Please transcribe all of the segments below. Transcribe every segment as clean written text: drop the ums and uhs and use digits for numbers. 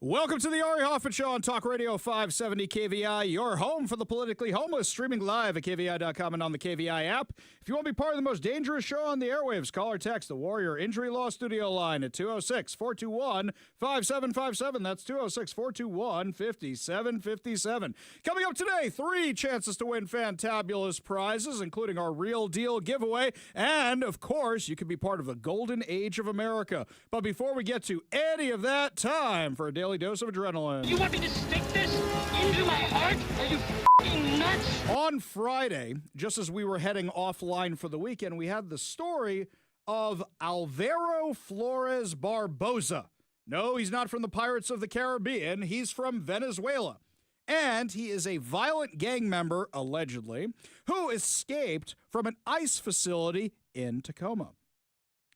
Welcome to the Ari Hoffman Show on Talk Radio 570 KVI, your home for the politically homeless, streaming live at KVI.com and on the KVI app. If you want to be part of the most dangerous show on the airwaves, call or text the Warrior Injury Law Studio line at 206-421-5757. That's 206-421-5757. Coming up today, 3 chances to win fantabulous prizes, including our Real Deal giveaway. And, of course, you could be part of the golden age of America. But before we get to any of that, time for a daily dose of adrenaline. You want me to stick this into my heart? Are you f***ing nuts? On Friday, just as we were heading offline for the weekend, we had the story of Alvaro Flores Barboza. No, he's not from the Pirates of the Caribbean. He's from Venezuela. And he is a violent gang member, allegedly, who escaped from an ICE facility in Tacoma.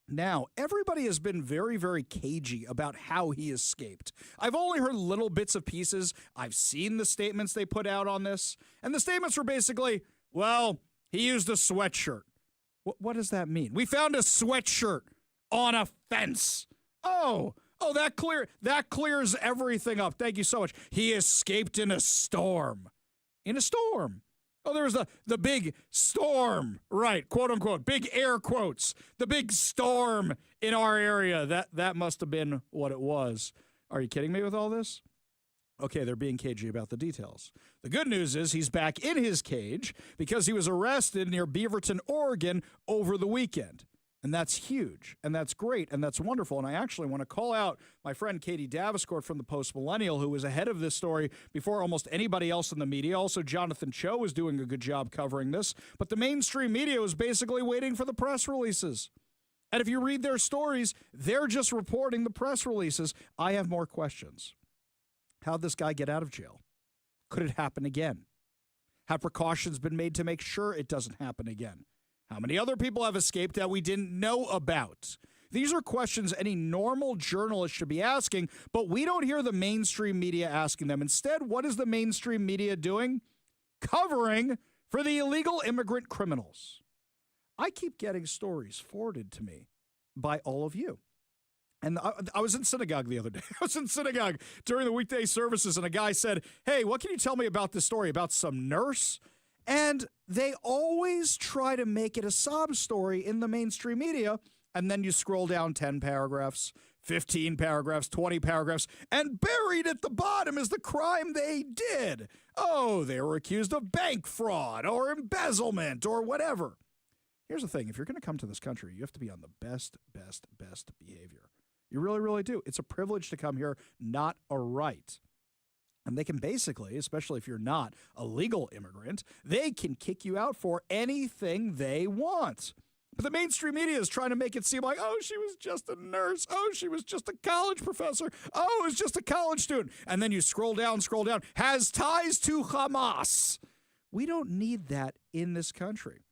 Now, everybody has been very, very cagey about how he escaped. I've only heard little bits of pieces. I've seen the statements they put out on this. And the statements were basically, well, he used a sweatshirt. What does that mean? We found a sweatshirt on a fence. Oh, that clears everything up. Thank you so much. He escaped in a storm. In a storm. Oh, there was the big storm, right, quote unquote, big air quotes, the big storm in our area. That must have been what it was. Are you kidding me with all this? Okay, they're being cagey about the details. The good news is he's back in his cage because he was arrested near Beaverton, Oregon over the weekend. And that's huge, and that's great, and that's wonderful. And I actually want to call out my friend Katie Daviscourt from the Post Millennial, who was ahead of this story before almost anybody else in the media. Also, Jonathan Cho was doing a good job covering this. But the mainstream media was basically waiting for the press releases. And if you read their stories, they're just reporting the press releases. I have more questions. How'd this guy get out of jail? Could it happen again? Have precautions been made to make sure it doesn't happen again? How many other people have escaped that we didn't know about? These are questions any normal journalist should be asking, but we don't hear the mainstream media asking them. Instead, what is the mainstream media doing? Covering for the illegal immigrant criminals. I keep getting stories forwarded to me by all of you. And I was in synagogue the other day. I was in synagogue during the weekday services, and a guy said, hey, what can you tell me about this story about some nurse? And they always try to make it a sob story in the mainstream media. And then you scroll down 10 paragraphs, 15 paragraphs, 20 paragraphs, and buried at the bottom is the crime they did. Oh, they were accused of bank fraud or embezzlement or whatever. Here's the thing. If you're going to come to this country, you have to be on the best behavior. You really, really do. It's a privilege to come here, not a right. And they can basically, especially if you're not a legal immigrant, they can kick you out for anything they want. But the mainstream media is trying to make it seem like, oh, she was just a nurse. Oh, she was just a college professor. Oh, it was just a college student. And then you scroll down, has ties to Hamas. We don't need that in this country.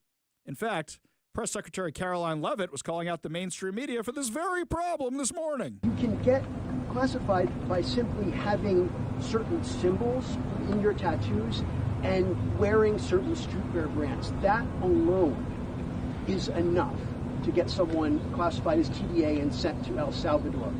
In fact, Press Secretary Caroline Leavitt was calling out the mainstream media for this very problem this morning. You can get classified by simply having certain symbols in your tattoos and wearing certain streetwear brands. That alone is enough to get someone classified as TDA and sent to El Salvador.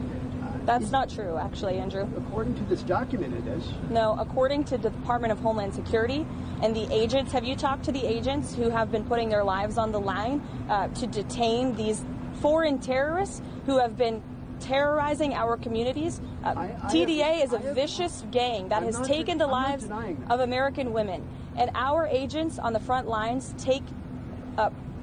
That's not true, actually, Andrew. According to this document, it is. No, according to the Department of Homeland Security and the agents, have you talked to the agents who have been putting their lives on the line to detain these foreign terrorists who have been terrorizing our communities? TDA is a vicious gang that has taken the lives of American women. And our agents on the front lines take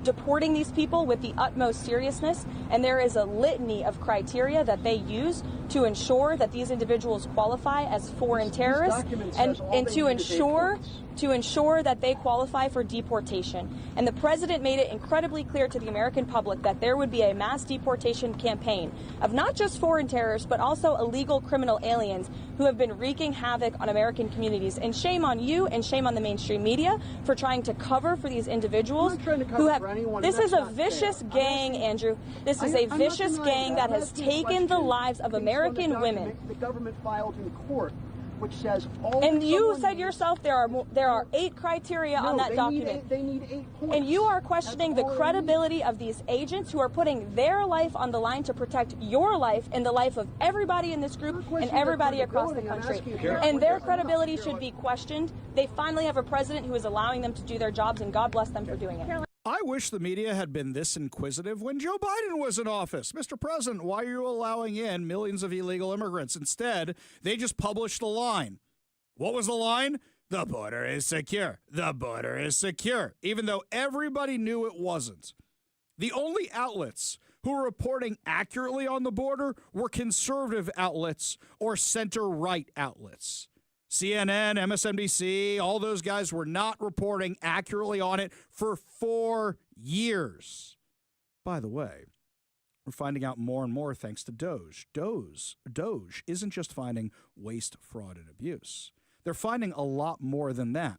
deporting these people with the utmost seriousness, and there is a litany of criteria that they use to ensure that these individuals qualify as foreign terrorists and to ensure that they qualify for deportation. And the president made it incredibly clear to the American public that there would be a mass deportation campaign of not just foreign terrorists, but also illegal criminal aliens who have been wreaking havoc on American communities. And shame on you and shame on the mainstream media for trying to cover for these individuals who have. This is a vicious gang, Andrew. This is a vicious gang that has taken the lives of American women. The government filed in court which says all. And you said needs, yourself there are 8 criteria on that document. They need 8 points. And you are questioning the credibility of these agents who are putting their life on the line to protect your life and the life of everybody in this group and everybody across the country. And their credibility should be questioned. They finally have a president who is allowing them to do their jobs, and God bless them for doing it. I wish the media had been this inquisitive when Joe Biden was in office. Mr. President, why are you allowing in millions of illegal immigrants? Instead, they just published the line. What was the line? The border is secure. The border is secure. Even though everybody knew it wasn't. The only outlets who were reporting accurately on the border were conservative outlets or center-right outlets. CNN, MSNBC, all those guys were not reporting accurately on it for 4 years. By the way, we're finding out more and more thanks to Doge. Doge isn't just finding waste, fraud, and abuse. They're finding a lot more than that.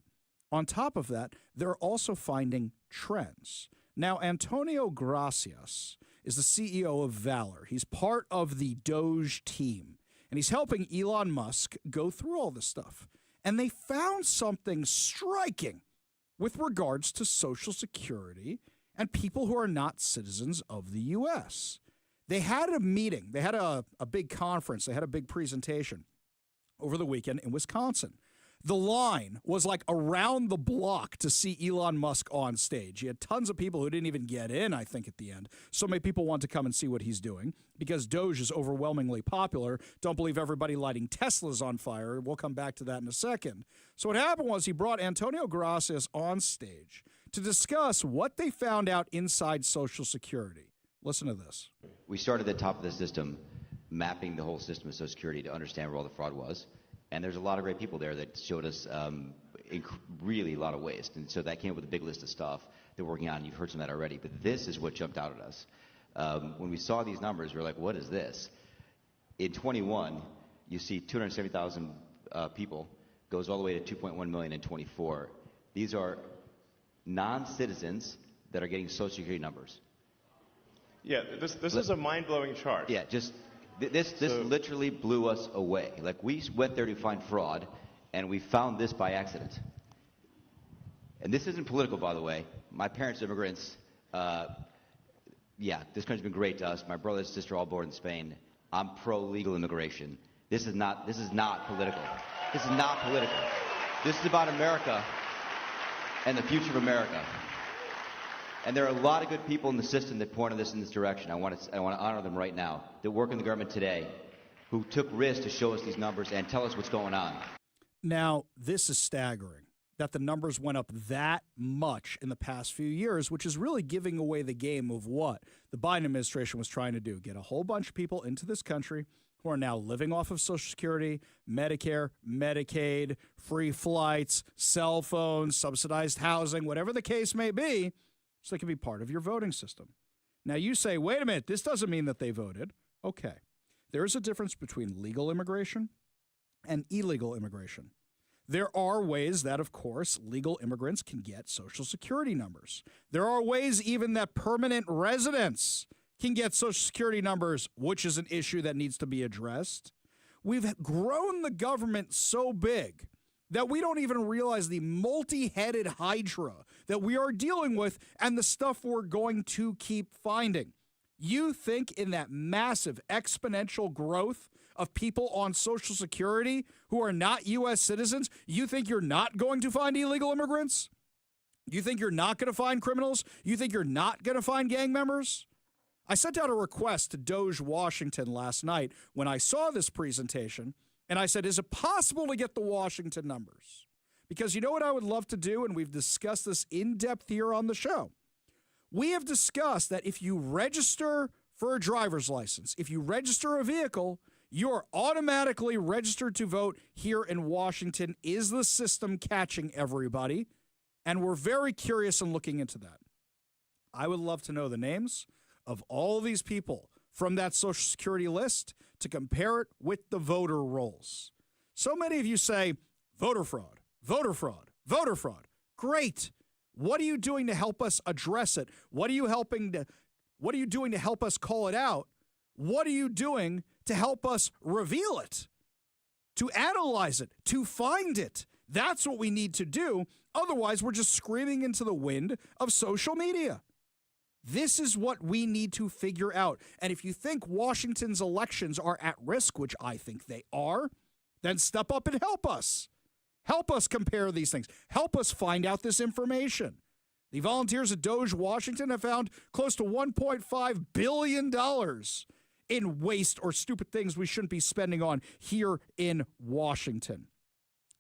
On top of that, they're also finding trends. Now, Antonio Gracias is the CEO of Valor. He's part of the Doge team. And he's helping Elon Musk go through all this stuff. And they found something striking with regards to Social Security and people who are not citizens of the U.S. They had a meeting. They had a big conference. They had a big presentation over the weekend in Wisconsin. The line was like around the block to see Elon Musk on stage. He had tons of people who didn't even get in, I think, at the end. So many people want to come and see what he's doing because Doge is overwhelmingly popular. Don't believe everybody lighting Teslas on fire. We'll come back to that in a second. So what happened was he brought Antonio Gracias on stage to discuss what they found out inside Social Security. Listen to this. We started at the top of the system, mapping the whole system of Social Security to understand where all the fraud was. And there's a lot of great people there that showed us really a lot of waste. And so that came up with a big list of stuff they're working on. You've heard some of that already. But this is what jumped out at us. When we saw these numbers, we were like, what is this? In 21, you see 270,000 people, goes all the way to 2.1 million in 24. These are non-citizens that are getting Social Security numbers. Yeah, this is a mind-blowing chart. Yeah, just... This literally blew us away. Like, we went there to find fraud, and we found this by accident. And this isn't political, by the way. My parents are immigrants. Yeah, this country's been great to us. My brother and sister all born in Spain. I'm pro-legal immigration. This is not political. This is not political. This is about America and the future of America. And there are a lot of good people in the system that pointed us in this direction. I want to honor them right now, that work in the government today, who took risks to show us these numbers and tell us what's going on. Now, this is staggering that the numbers went up that much in the past few years, which is really giving away the game of what the Biden administration was trying to do, get a whole bunch of people into this country who are now living off of Social Security, Medicare, Medicaid, free flights, cell phones, subsidized housing, whatever the case may be, so they can be part of your voting system. Now you say, wait a minute, this doesn't mean that they voted. Okay. There is a difference between legal immigration and illegal immigration. There are ways that, of course, legal immigrants can get Social Security numbers. There are ways even that permanent residents can get Social Security numbers, which is an issue that needs to be addressed. We've grown the government so big that we don't even realize the multi-headed hydra that we are dealing with and the stuff we're going to keep finding. You think in that massive exponential growth of people on Social Security who are not U.S. citizens, you think you're not going to find illegal immigrants? You think you're not going to find criminals? You think you're not going to find gang members? I sent out a request to Doge Washington last night when I saw this presentation, and I said, is it possible to get the Washington numbers? Because you know what I would love to do, and we've discussed this in depth here on the show. We have discussed that if you register for a driver's license, if you register a vehicle, you're automatically registered to vote here in Washington. Is the system catching everybody? And we're very curious in looking into that. I would love to know the names of all these people from that Social Security list to compare it with the voter rolls. So many of you say, voter fraud, voter fraud, voter fraud. Great. What are you doing to help us address it? What are you doing to help us call it out? What are you doing to help us reveal it? to analyze it, to find it. That's what we need to do. Otherwise, we're just screaming into the wind of social media. This is what we need to figure out. And if you think Washington's elections are at risk, which I think they are, then step up and help us. Help us compare these things. Help us find out this information. The volunteers at Doge Washington have found close to $1.5 billion in waste or stupid things we shouldn't be spending on here in Washington.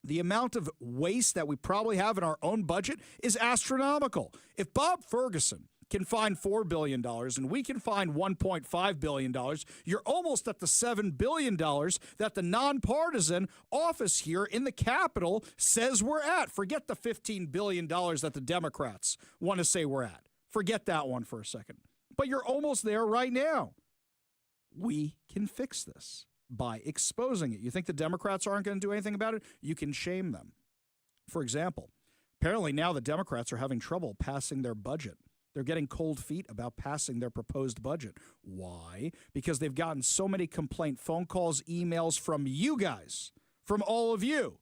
The amount of waste that we probably have in our own budget is astronomical. If Bob Ferguson can find $4 billion and we can find $1.5 billion, you're almost at the $7 billion that the nonpartisan office here in the Capitol says we're at. Forget the $15 billion that the Democrats want to say we're at. Forget that one for a second. But you're almost there right now. We can fix this by exposing it. You think the Democrats aren't going to do anything about it? You can shame them. For example, apparently now the Democrats are having trouble passing their budget. They're getting cold feet about passing their proposed budget. Why? Because they've gotten so many complaint phone calls, emails from you guys, from all of you,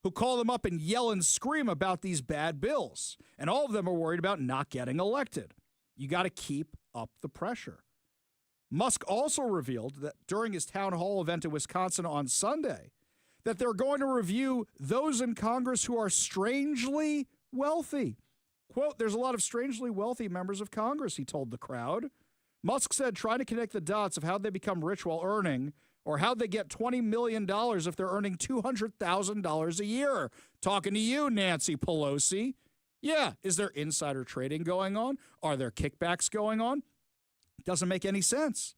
who call them up and yell and scream about these bad bills. And all of them are worried about not getting elected. You got to keep up the pressure. Musk also revealed that during his town hall event in Wisconsin on Sunday, that they're going to review those in Congress who are strangely wealthy. Quote, there's a lot of strangely wealthy members of Congress, he told the crowd. Musk said trying to connect the dots of how they become rich while earning, or how they get $20 million if they're earning $200,000 a year. Talking to you, Nancy Pelosi. Yeah, is there insider trading going on? Are there kickbacks going on? Doesn't make any sense.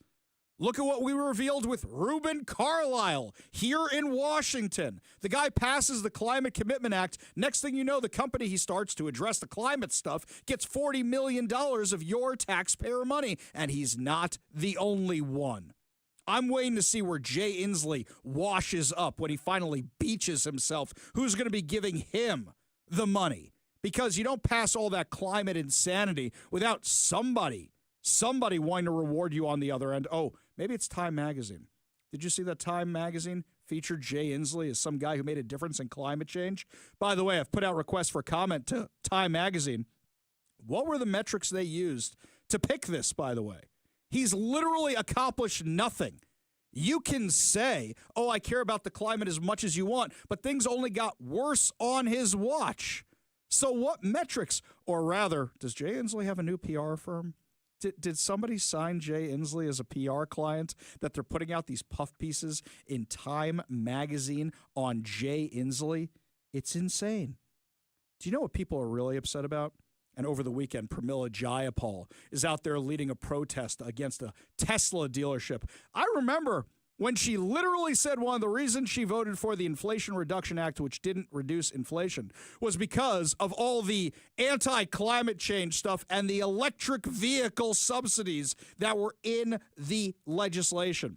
Look at what we revealed with Reuben Carlyle here in Washington. The guy passes the Climate Commitment Act. Next thing you know, the company he starts to address the climate stuff gets $40 million of your taxpayer money, and he's not the only one. I'm waiting to see where Jay Inslee washes up when he finally beaches himself. Who's going to be giving him the money? Because you don't pass all that climate insanity without somebody wanting to reward you on the other end. Oh, maybe it's Time Magazine. Did you see that Time Magazine featured Jay Inslee as some guy who made a difference in climate change? By the way, I've put out requests for comment to Time Magazine. What were the metrics they used to pick this, by the way? He's literally accomplished nothing. You can say, oh, I care about the climate as much as you want, but things only got worse on his watch. So what metrics? Or rather, does Jay Inslee have a new PR firm? Did somebody sign Jay Inslee as a PR client that they're putting out these puff pieces in Time Magazine on Jay Inslee? It's insane. Do you know what people are really upset about? And over the weekend, Pramila Jayapal is out there leading a protest against a Tesla dealership. I remember when she literally said one of the reasons she voted for the Inflation Reduction Act, which didn't reduce inflation, was because of all the anti-climate change stuff and the electric vehicle subsidies that were in the legislation.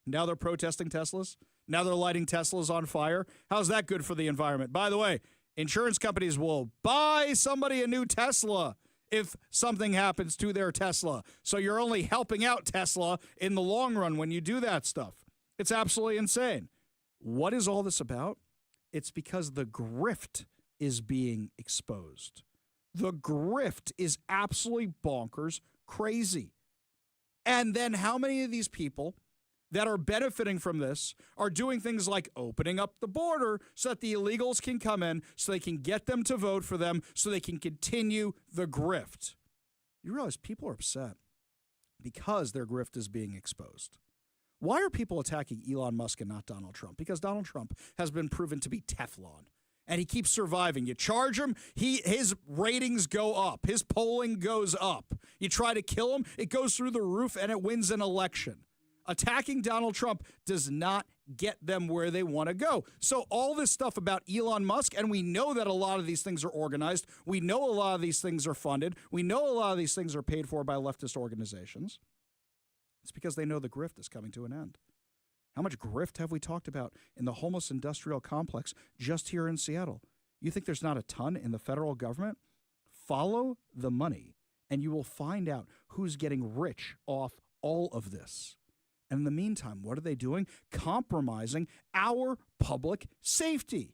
Now they're protesting Teslas. Now they're lighting Teslas on fire. How's that good for the environment? By the way, insurance companies will buy somebody a new Tesla if something happens to their Tesla. So you're only helping out Tesla in the long run when you do that stuff. It's absolutely insane. What is all this about? It's because the grift is being exposed. The grift is absolutely bonkers crazy. And then how many of these people that are benefiting from this are doing things like opening up the border so that the illegals can come in, so they can get them to vote for them, so they can continue the grift. You realize people are upset because their grift is being exposed. Why are people attacking Elon Musk and not Donald Trump? Because Donald Trump has been proven to be Teflon, and he keeps surviving. You charge him, his ratings go up. His polling goes up. You try to kill him, it goes through the roof, and it wins an election. Attacking Donald Trump does not get them where they want to go. So all this stuff about Elon Musk, and we know that a lot of these things are organized. We know a lot of these things are funded. We know a lot of these things are paid for by leftist organizations. It's because they know the grift is coming to an end. How much grift have we talked about in the homeless industrial complex just here in Seattle? You think there's not a ton in the federal government? Follow the money, and you will find out who's getting rich off all of this. And in the meantime, what are they doing? Compromising our public safety.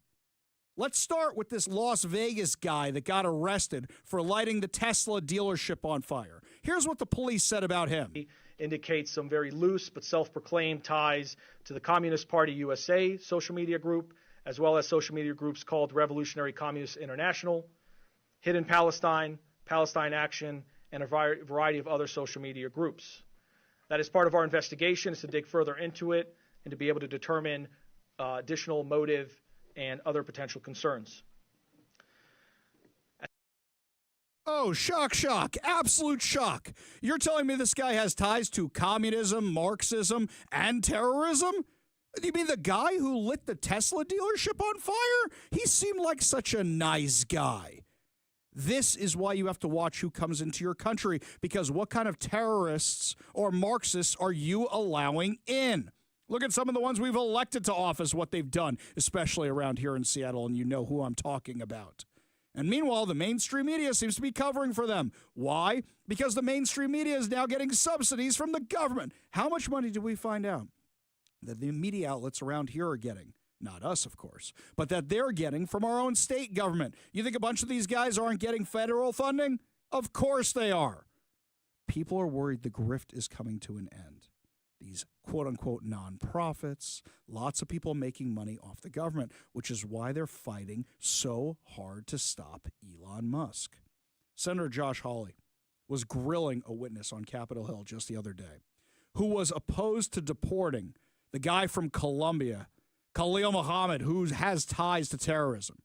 Let's start with this Las Vegas guy that got arrested for lighting the Tesla dealership on fire. Here's what the police said about him. He indicates some very loose but self-proclaimed ties to the Communist Party USA social media group, as well as social media groups called Revolutionary Communist International, Hidden Palestine, Palestine Action, and a variety of other social media groups. That is part of our investigation, is to dig further into it and to be able to determine additional motive and other potential concerns. Oh, shock, shock, absolute shock. You're telling me this guy has ties to communism, Marxism, and terrorism? You mean the guy who lit the Tesla dealership on fire? He seemed like such a nice guy. This is why you have to watch who comes into your country, because what kind of terrorists or Marxists are you allowing in? Look at some of the ones we've elected to office, what they've done, especially around here in Seattle, and you know who I'm talking about. And meanwhile, the mainstream media seems to be covering for them. Why? Because the mainstream media is now getting subsidies from the government. How much money do we find out that the media outlets around here are getting? Not us, of course, but that they're getting from our own state government. You think a bunch of these guys aren't getting federal funding? Of course they are. People are worried the grift is coming to an end. These quote-unquote nonprofits, lots of people making money off the government, which is why they're fighting so hard to stop Elon Musk. Senator Josh Hawley was grilling a witness on Capitol Hill just the other day who was opposed to deporting the guy from Colombia, Khalil Muhammad, who has ties to terrorism.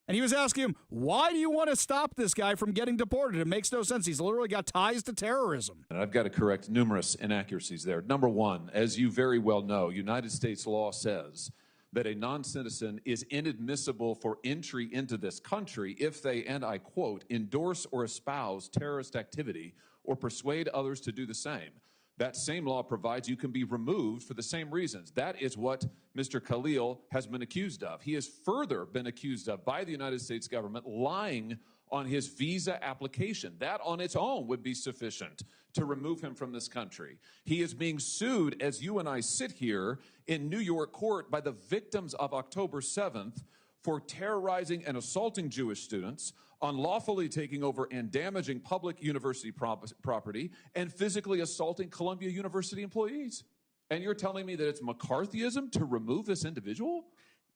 And he was asking him, why do you want to stop this guy from getting deported? It makes no sense. He's literally got ties to terrorism. And I've got to correct numerous inaccuracies there. Number one, as you very well know, United States law says that a non-citizen is inadmissible for entry into this country if they, and I quote, endorse or espouse terrorist activity or persuade others to do the same. That same law provides you can be removed for the same reasons. That is what Mr. Khalil has been accused of. He has further been accused of by the United States government lying on his visa application. That on its own would be sufficient to remove him from this country. He is being sued, as you and I sit here in New York court, by the victims of October 7th for terrorizing and assaulting Jewish students, unlawfully taking over and damaging public university property, and physically assaulting Columbia University employees. And you're telling me that it's McCarthyism to remove this individual?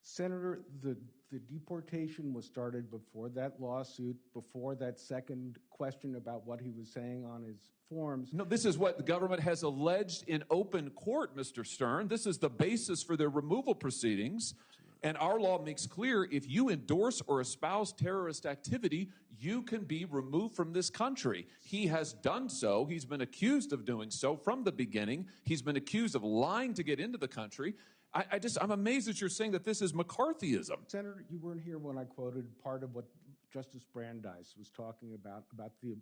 Senator, the deportation was started before that lawsuit, before that second question about what he was saying on his forms. No, this is what the government has alleged in open court, Mr. Stern. This is the basis for their removal proceedings. And our law makes clear if you endorse or espouse terrorist activity, you can be removed from this country. He has done so. He's been accused of doing so from the beginning. He's been accused of lying to get into the country. I'm amazed that you're saying that this is McCarthyism. Senator, you weren't here when I quoted part of what Justice Brandeis was talking about the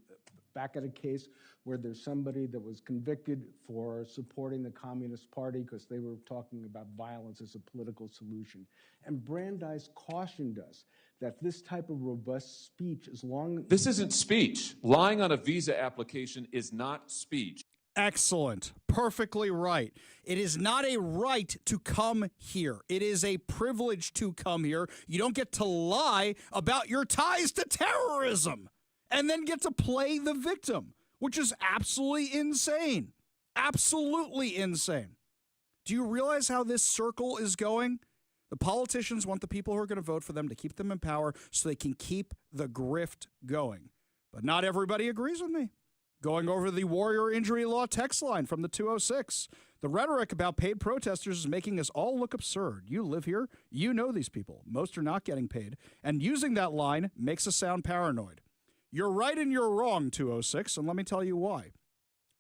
back at a case where there's somebody that was convicted for supporting the Communist Party because they were talking about violence as a political solution. And Brandeis cautioned us that this type of robust speech, as long... This isn't speech. Lying on a visa application is not speech. Excellent. Perfectly right. It is not a right to come here. It is a privilege to come here. You don't get to lie about your ties to terrorism and then get to play the victim, which is absolutely insane. Absolutely insane. Do you realize how this circle is going? The politicians want the people who are going to vote for them to keep them in power so they can keep the grift going. But not everybody agrees with me. Going over the warrior injury law text line from the 206. The rhetoric about paid protesters is making us all look absurd. You live here. You know these people. Most are not getting paid. And using that line makes us sound paranoid. You're right and you're wrong, 206, and let me tell you why.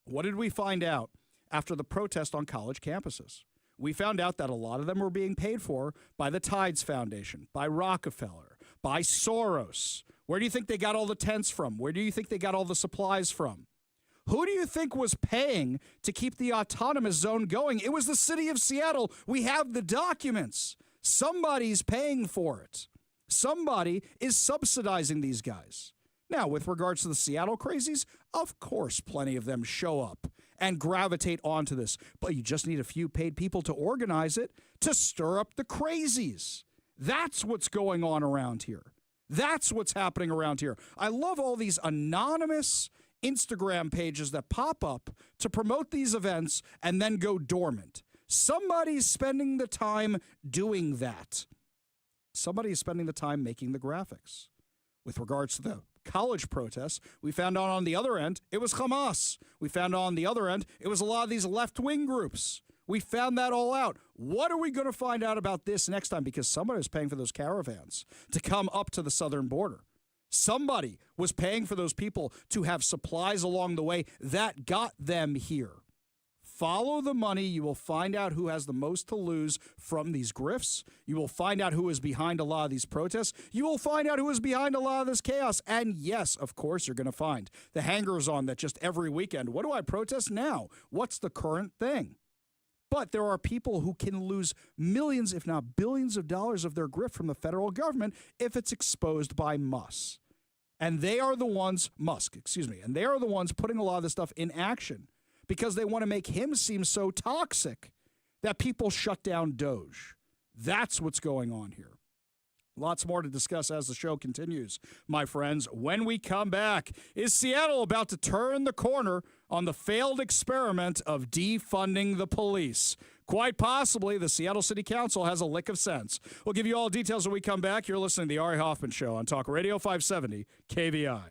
What did we find out after the protest on college campuses? We found out that a lot of them were being paid for by the Tides Foundation, by Rockefeller, by Soros. Where do you think they got all the tents from? Where do you think they got all the supplies from? Who do you think was paying to keep the autonomous zone going? It was the city of Seattle. We have the documents. Somebody's paying for it. Somebody is subsidizing these guys. Now, with regards to the Seattle crazies, of course plenty of them show up and gravitate onto this. But you just need a few paid people to organize it, to stir up the crazies. That's what's going on around here. That's what's happening around here. I love all these anonymous Instagram pages that pop up to promote these events and then go dormant. Somebody's spending the time doing that. Somebody's spending the time making the graphics. With regards to the college protests, we found out on the other end, it was Hamas. We found out on the other end, it was a lot of these left-wing groups. We found that all out. What are we going to find out about this next time? Because somebody was paying for those caravans to come up to the southern border. Somebody was paying for those people to have supplies along the way that got them here. Follow the money. You will find out who has the most to lose from these grifts. You will find out who is behind a lot of these protests. You will find out who is behind a lot of this chaos. And yes, of course, you're going to find the hangers-on that just every weekend, what do I protest now? What's the current thing? But there are people who can lose millions, if not billions of dollars of their grift from the federal government if it's exposed by Musk. And they are the ones, and they are the ones putting a lot of this stuff in action because they want to make him seem so toxic that people shut down Doge. That's what's going on here. Lots more to discuss as the show continues, my friends. When we come back, is Seattle about to turn the corner on the failed experiment of defunding the police? Quite possibly, the Seattle City Council has a lick of sense. We'll give you all details when we come back. You're listening to the Ari Hoffman Show on Talk Radio 570 KVI.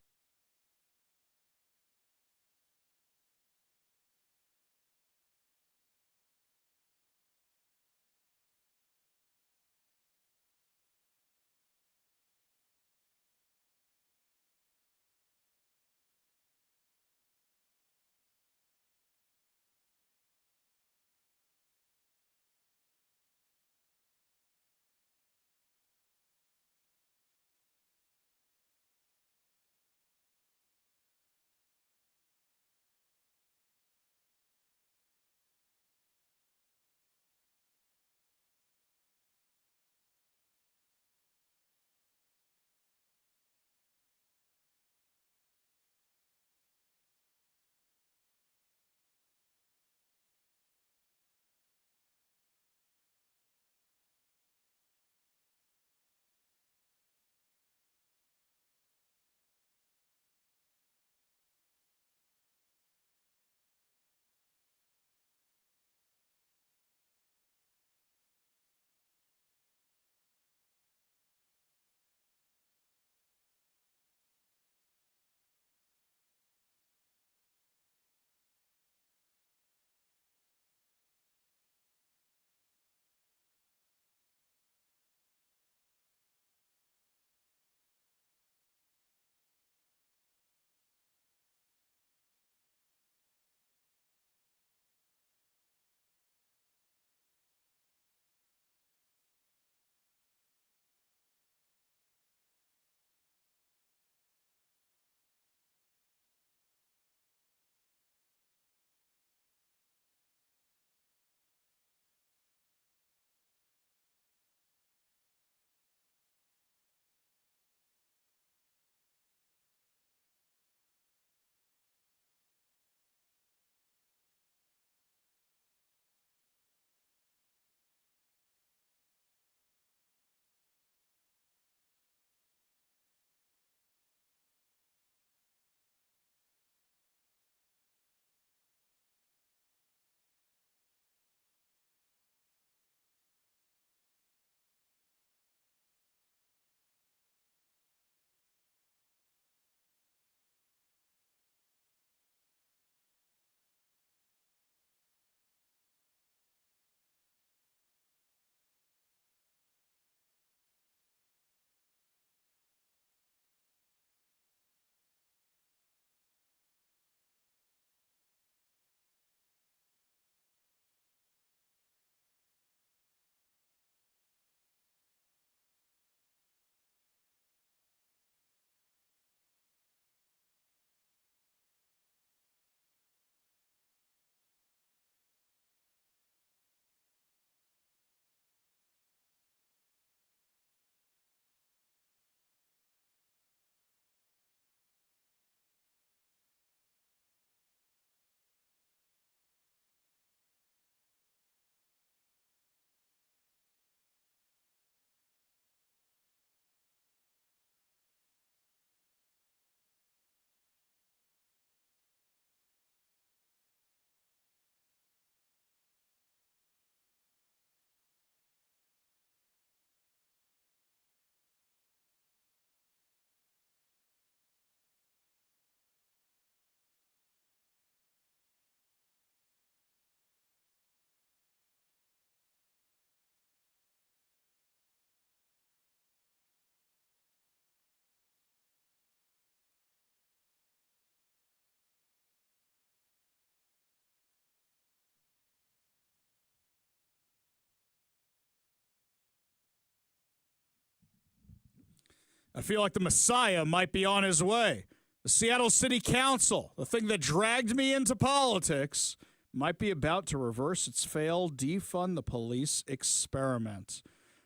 I feel like the Messiah might be on his way. The Seattle City Council, the thing that dragged me into politics, might be about to reverse its failed defund the police experiment.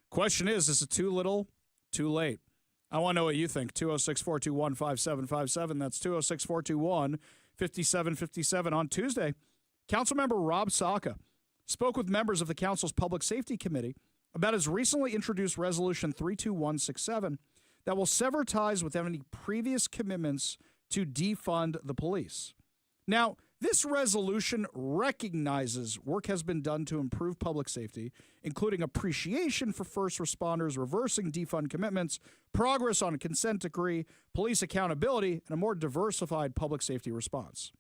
Question is it too little, too late? I want to know what you think. 206-421-5757. That's 206-421-5757. On Tuesday, Councilmember Rob Saka spoke with members of the council's Public Safety Committee about his recently introduced Resolution 32167 that will sever ties with any previous commitments to defund the police. Now, this resolution recognizes work has been done to improve public safety, including appreciation for first responders, reversing defund commitments, progress on a consent decree, police accountability, and a more diversified public safety response.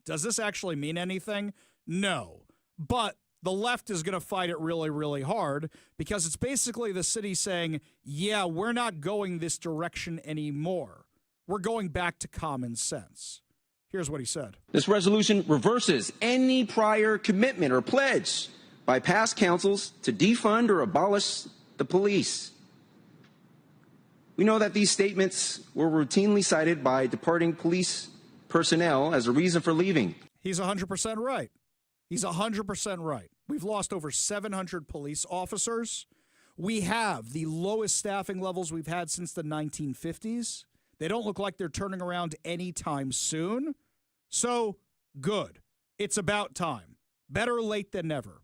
Does this actually mean anything? No. But the left is going to fight it really, really hard because it's basically the city saying, yeah, we're not going this direction anymore. We're going back to common sense. Here's what he said. This resolution reverses any prior commitment or pledge by past councils to defund or abolish the police. We know that these statements were routinely cited by departing police personnel as a reason for leaving. He's 100% right. He's 100% right. We've lost over 700 police officers. We have the lowest staffing levels we've had since the 1950s. They don't look like they're turning around anytime soon. So, good. It's about time. Better late than never.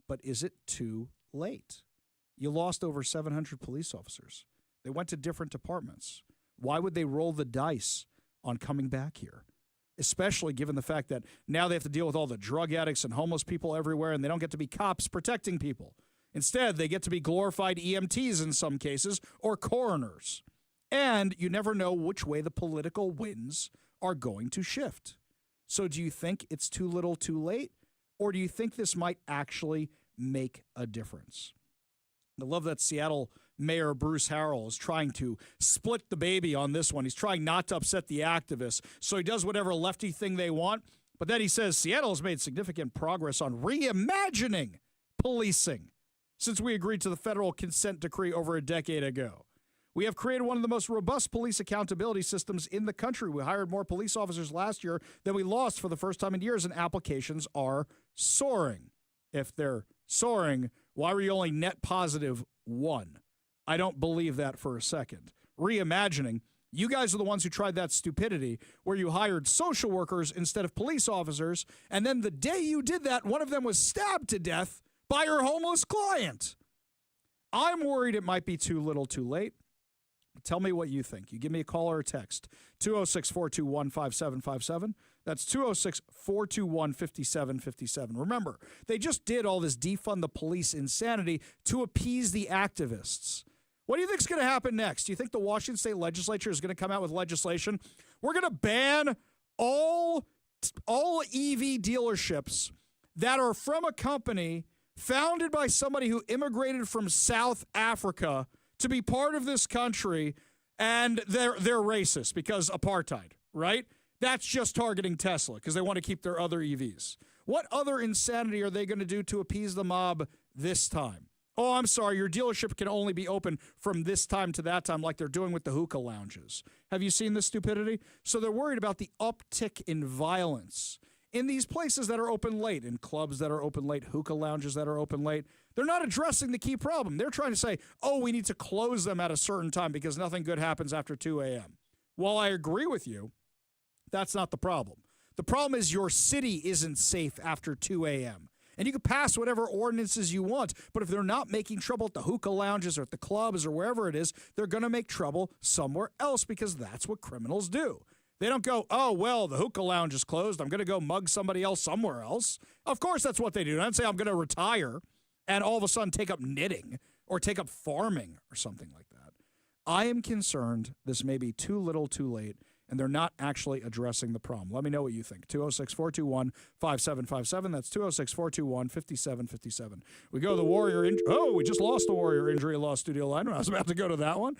But is it too late? You lost over 700 police officers. They went to different departments. Why would they roll the dice on coming back here? Especially given the fact that now they have to deal with all the drug addicts and homeless people everywhere, and they don't get to be cops protecting people. Instead, they get to be glorified EMTs in some cases, or coroners. And you never know which way the political winds are going to shift. So do you think it's too little too late? Or do you think this might actually make a difference? I love that Seattle Mayor Bruce Harrell is trying to split the baby on this one. He's trying not to upset the activists, so he does whatever lefty thing they want. But then he says Seattle has made significant progress on reimagining policing since we agreed to the federal consent decree over a decade ago. We have created one of the most robust police accountability systems in the country. We hired more police officers last year than we lost for the first time in years, and applications are soaring. If they're soaring, why were you only net positive 1? I don't believe that for a second. Reimagining, you guys are the ones who tried that stupidity where you hired social workers instead of police officers, and then the day you did that, one of them was stabbed to death by your homeless client. I'm worried it might be too little too late. Tell me what you think. You give me a call or a text. 206-421-5757. That's 206-421-5757. Remember, they just did all this defund the police insanity to appease the activists. What do you think is going to happen next? Do you think the Washington State Legislature is going to come out with legislation? We're going to ban all EV dealerships that are from a company founded by somebody who immigrated from South Africa to be part of this country, and they're racist because apartheid, right? That's just targeting Tesla because they want to keep their other EVs. What other insanity are they going to do to appease the mob this time? Oh, I'm sorry, your dealership can only be open from this time to that time like they're doing with the hookah lounges. Have you seen this stupidity? So they're worried about the uptick in violence in these places that are open late, in clubs that are open late, hookah lounges that are open late. They're not addressing the key problem. They're trying to say, oh, we need to close them at a certain time because nothing good happens after 2 a.m. While I agree with you, that's not the problem. The problem is your city isn't safe after 2 a.m. And you can pass whatever ordinances you want, but if they're not making trouble at the hookah lounges or at the clubs or wherever it is, they're going to make trouble somewhere else because that's what criminals do. They don't go, oh, well, the hookah lounge is closed. I'm going to go mug somebody else somewhere else. Of course, that's what they do. I don't say I'm going to retire and all of a sudden take up knitting or take up farming or something like that. I am concerned this may be too little too late, and they're not actually addressing the problem. Let me know what you think. 206-421-5757. That's 206-421-5757. We go to the Warrior injury. Oh, we just lost the Warrior injury law studio line. I was about to go to that one.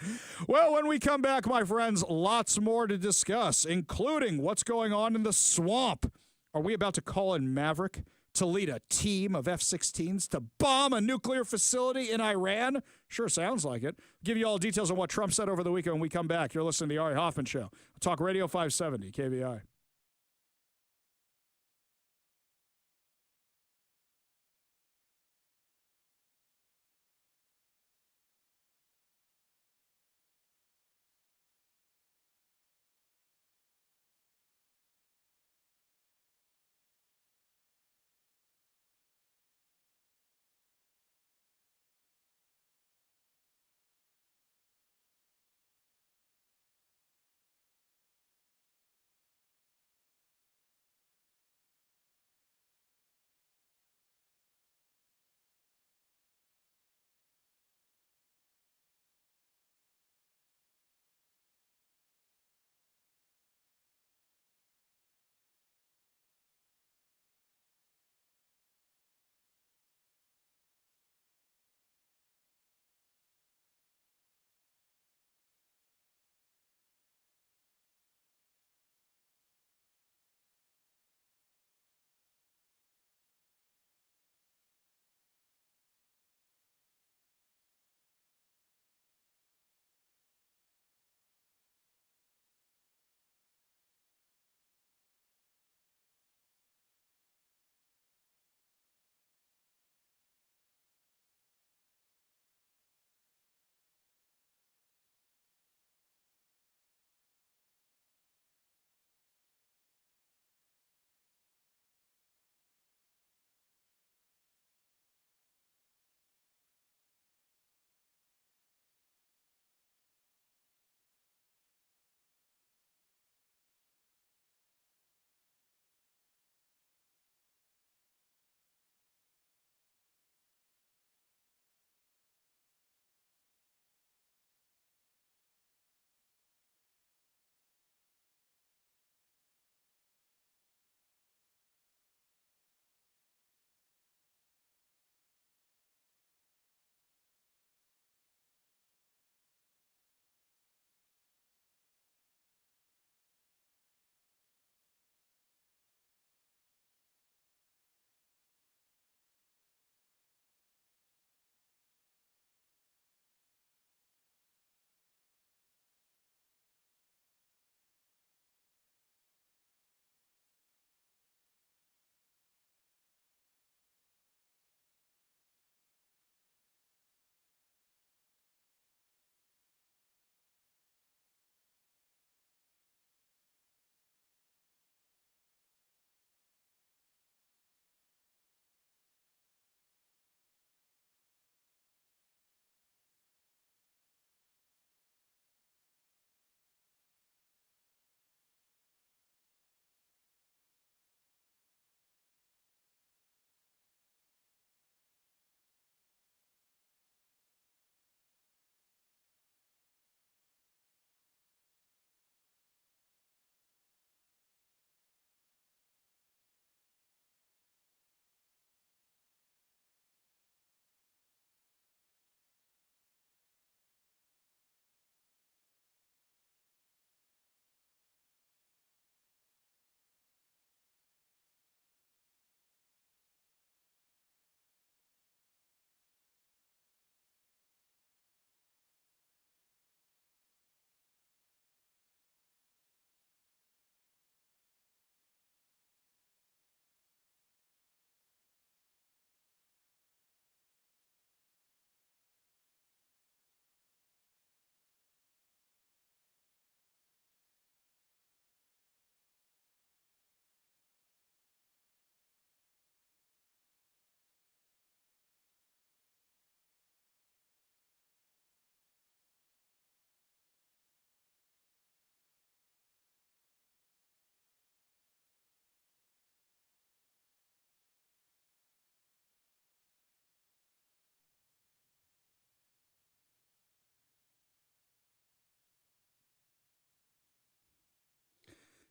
Well, when we come back, my friends, lots more to discuss, including what's going on in the swamp. Are we about to call in Maverick to lead a team of F-16s to bomb a nuclear facility in Iran? Sure sounds like it. I'll give you all details on what Trump said over the weekend when we come back. You're listening to the Ari Hoffman Show. Talk Radio 570, KVI.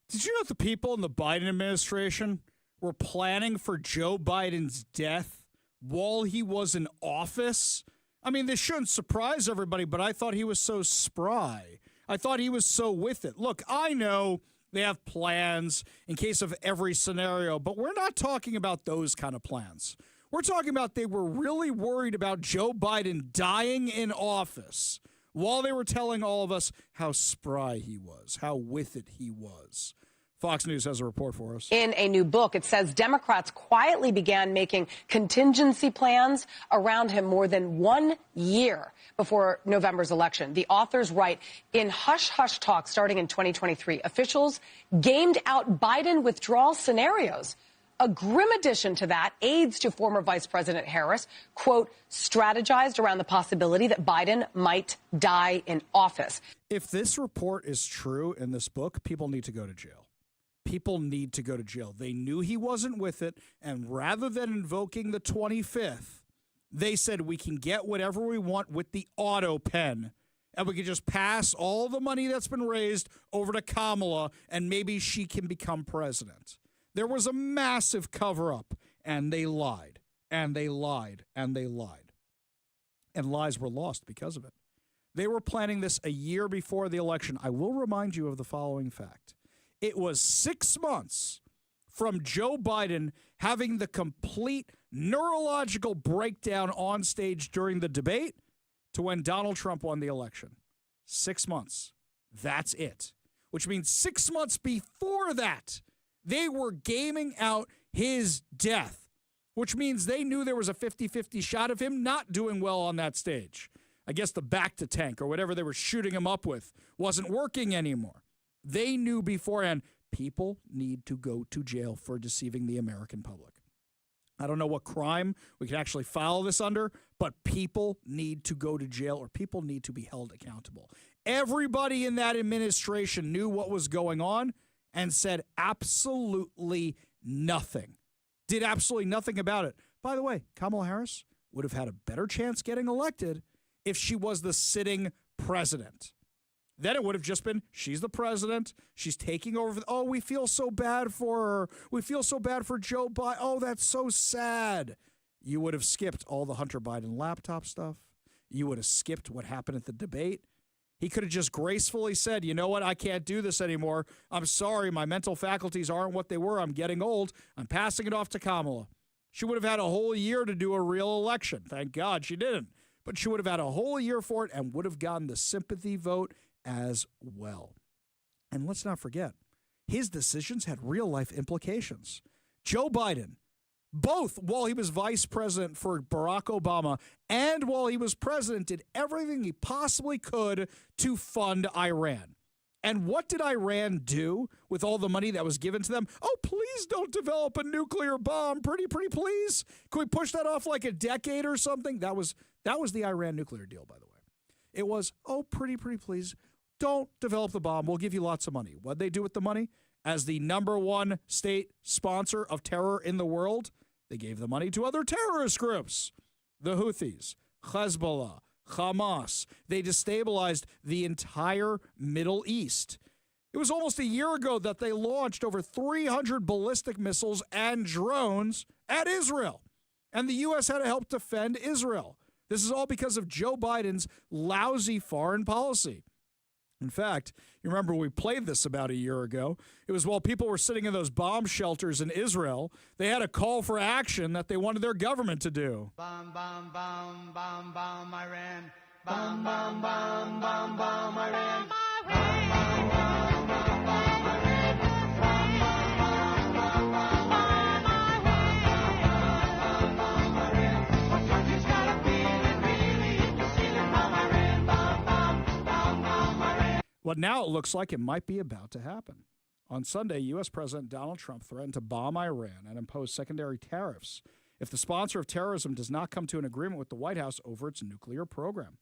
Did you know the people in the Biden administration were planning for Joe Biden's death while he was in office? I mean, this shouldn't surprise everybody, but I thought he was so spry. I thought he was so with it. Look, I know They have plans in case of every scenario, but we're not talking about those kind of plans. We're talking about they were really worried about Joe Biden dying in office while they were telling all of us how spry he was, how with it he was. Fox News has a report for us. In a new book, it says Democrats quietly began making contingency plans around him more than 1 year before November's election. The authors write, in hush-hush talks starting in 2023, officials gamed out Biden withdrawal scenarios. A grim addition to that, aides to former Vice President Harris, quote, strategized around the possibility that Biden might die in office. If this report is true in this book, people need to go to jail. People need to go to jail. They knew he wasn't with it, and rather than invoking the 25th, they said we can get whatever we want with the auto pen, and we can just pass all the money that's been raised over to Kamala, and maybe she can become president. There was a massive cover-up, and they lied, and they lied, and they lied. And lies were lost because of it. They were planning this a year before the election. I will remind you of the following fact. It was 6 months from Joe Biden having the complete neurological breakdown on stage during the debate to when Donald Trump won the election. 6 months. That's it. Which means 6 months before that, they were gaming out his death, which means they knew there was a 50-50 shot of him not doing well on that stage. I guess the back-to-tank or whatever they were shooting him up with wasn't working anymore. They knew beforehand people need to go to jail for deceiving the American public. I don't know what crime we can actually file this under, but people need to go to jail or people need to be held accountable. Everybody in that administration knew what was going on and said absolutely nothing. Did absolutely nothing about it. By the way, Kamala Harris would have had a better chance getting elected if she was the sitting president. Then it would have just been, she's the president. She's taking over. Oh, we feel so bad for her. We feel so bad for Joe Biden. Oh, that's so sad. You would have skipped all the Hunter Biden laptop stuff. You would have skipped what happened at the debate. He could have just gracefully said, you know what? I can't do this anymore. I'm sorry. My mental faculties aren't what they were. I'm getting old. I'm passing it off to Kamala. She would have had a whole year to do a real election. Thank God she didn't. But she would have had a whole year for it and would have gotten the sympathy vote as well. And let's not forget, his decisions had real-life implications. Joe Biden, both while he was vice president for Barack Obama and while he was president, did everything he possibly could to fund Iran. And what did Iran do with all the money that was given to them? Oh, please don't develop a nuclear bomb. Pretty please. Can we push that off like a decade or something? That was the Iran nuclear deal, by the way. It was, oh, pretty please. Don't develop the bomb. We'll give you lots of money. What'd they do with the money? As the number one state sponsor of terror in the world, they gave the money to other terrorist groups. The Houthis, Hezbollah, Hamas. They destabilized the entire Middle East. It was almost a year ago that they launched over 300 ballistic missiles and drones at Israel. And the U.S. had to help defend Israel. This is all because of Joe Biden's lousy foreign policy. In fact, you remember we played this about a year ago. It was while people were sitting in those bomb shelters in Israel, they had a call for action that they wanted their government to do. Bomb, bomb, bomb, bomb, bomb, Iran. Bomb, bomb, bomb, bomb, bomb, Iran. Bomb, bomb, bomb, bomb, bomb, Iran. Bomb, bomb, bomb, bomb, bomb, Iran. Bomb, bomb, Iran. What country's got a feeling really if you see them bomb Iran. Bomb, bomb, bomb, bomb, Iran. Well, now it looks like it might be about to happen. On Sunday, U.S. President Donald Trump threatened to bomb Iran and impose secondary tariffs if the sponsor of terrorism does not come to an agreement with the White House over its nuclear program.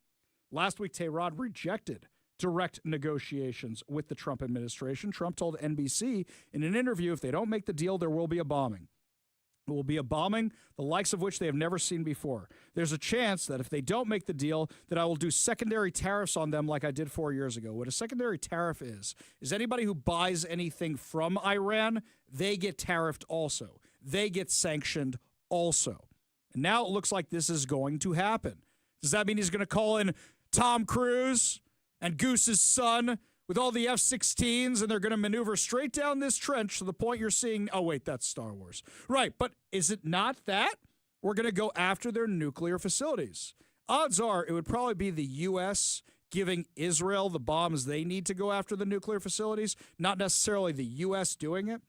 Last week, Tehran rejected direct negotiations with the Trump administration. Trump told NBC in an interview, if they don't make the deal, there will be a bombing. It will be a bombing, the likes of which they have never seen before. There's a chance that if they don't make the deal, that I will do secondary tariffs on them like I did 4 years ago. What a secondary tariff is anybody who buys anything from Iran, they get tariffed also. They get sanctioned also. And now it looks like this is going to happen. Does that mean he's going to call in Tom Cruise and Goose's son with all the F-16s, and they're going to maneuver straight down this trench to the point you're seeing. Oh, wait, that's Star Wars. Right, but is it not that? We're going to go after their nuclear facilities. Odds are it would probably be the U.S. giving Israel the bombs they need to go after the nuclear facilities, not necessarily the U.S. doing it.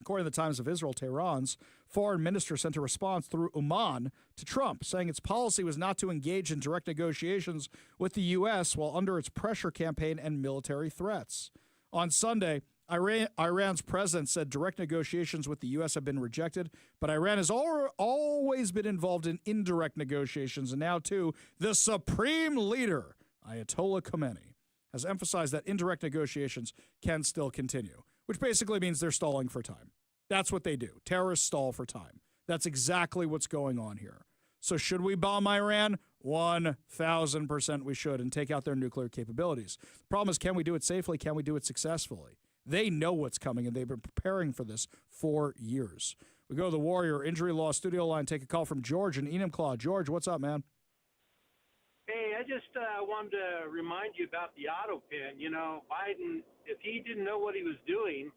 According to the Times of Israel, Tehran's foreign minister sent a response through Oman to Trump, saying its policy was not to engage in direct negotiations with the U.S. while under its pressure campaign and military threats. On Sunday, Iran's president said direct negotiations with the U.S. have been rejected, but Iran has always been involved in indirect negotiations, and now, too, the supreme leader, Ayatollah Khamenei, has emphasized that indirect negotiations can still continue, which basically means they're stalling for time. That's what they do. Terrorists stall for time. That's exactly what's going on here. So should we bomb Iran? 1,000% we should, and take out their nuclear capabilities. The problem is, can we do it safely? Can we do it successfully? They know what's coming, and they've been preparing for this for years. We go to the Warrior Injury Law studio line, take a call from George in Enumclaw. George, what's up, man? Hey, I just wanted to remind you about the auto pen. You know, Biden, if he didn't know what he was doing,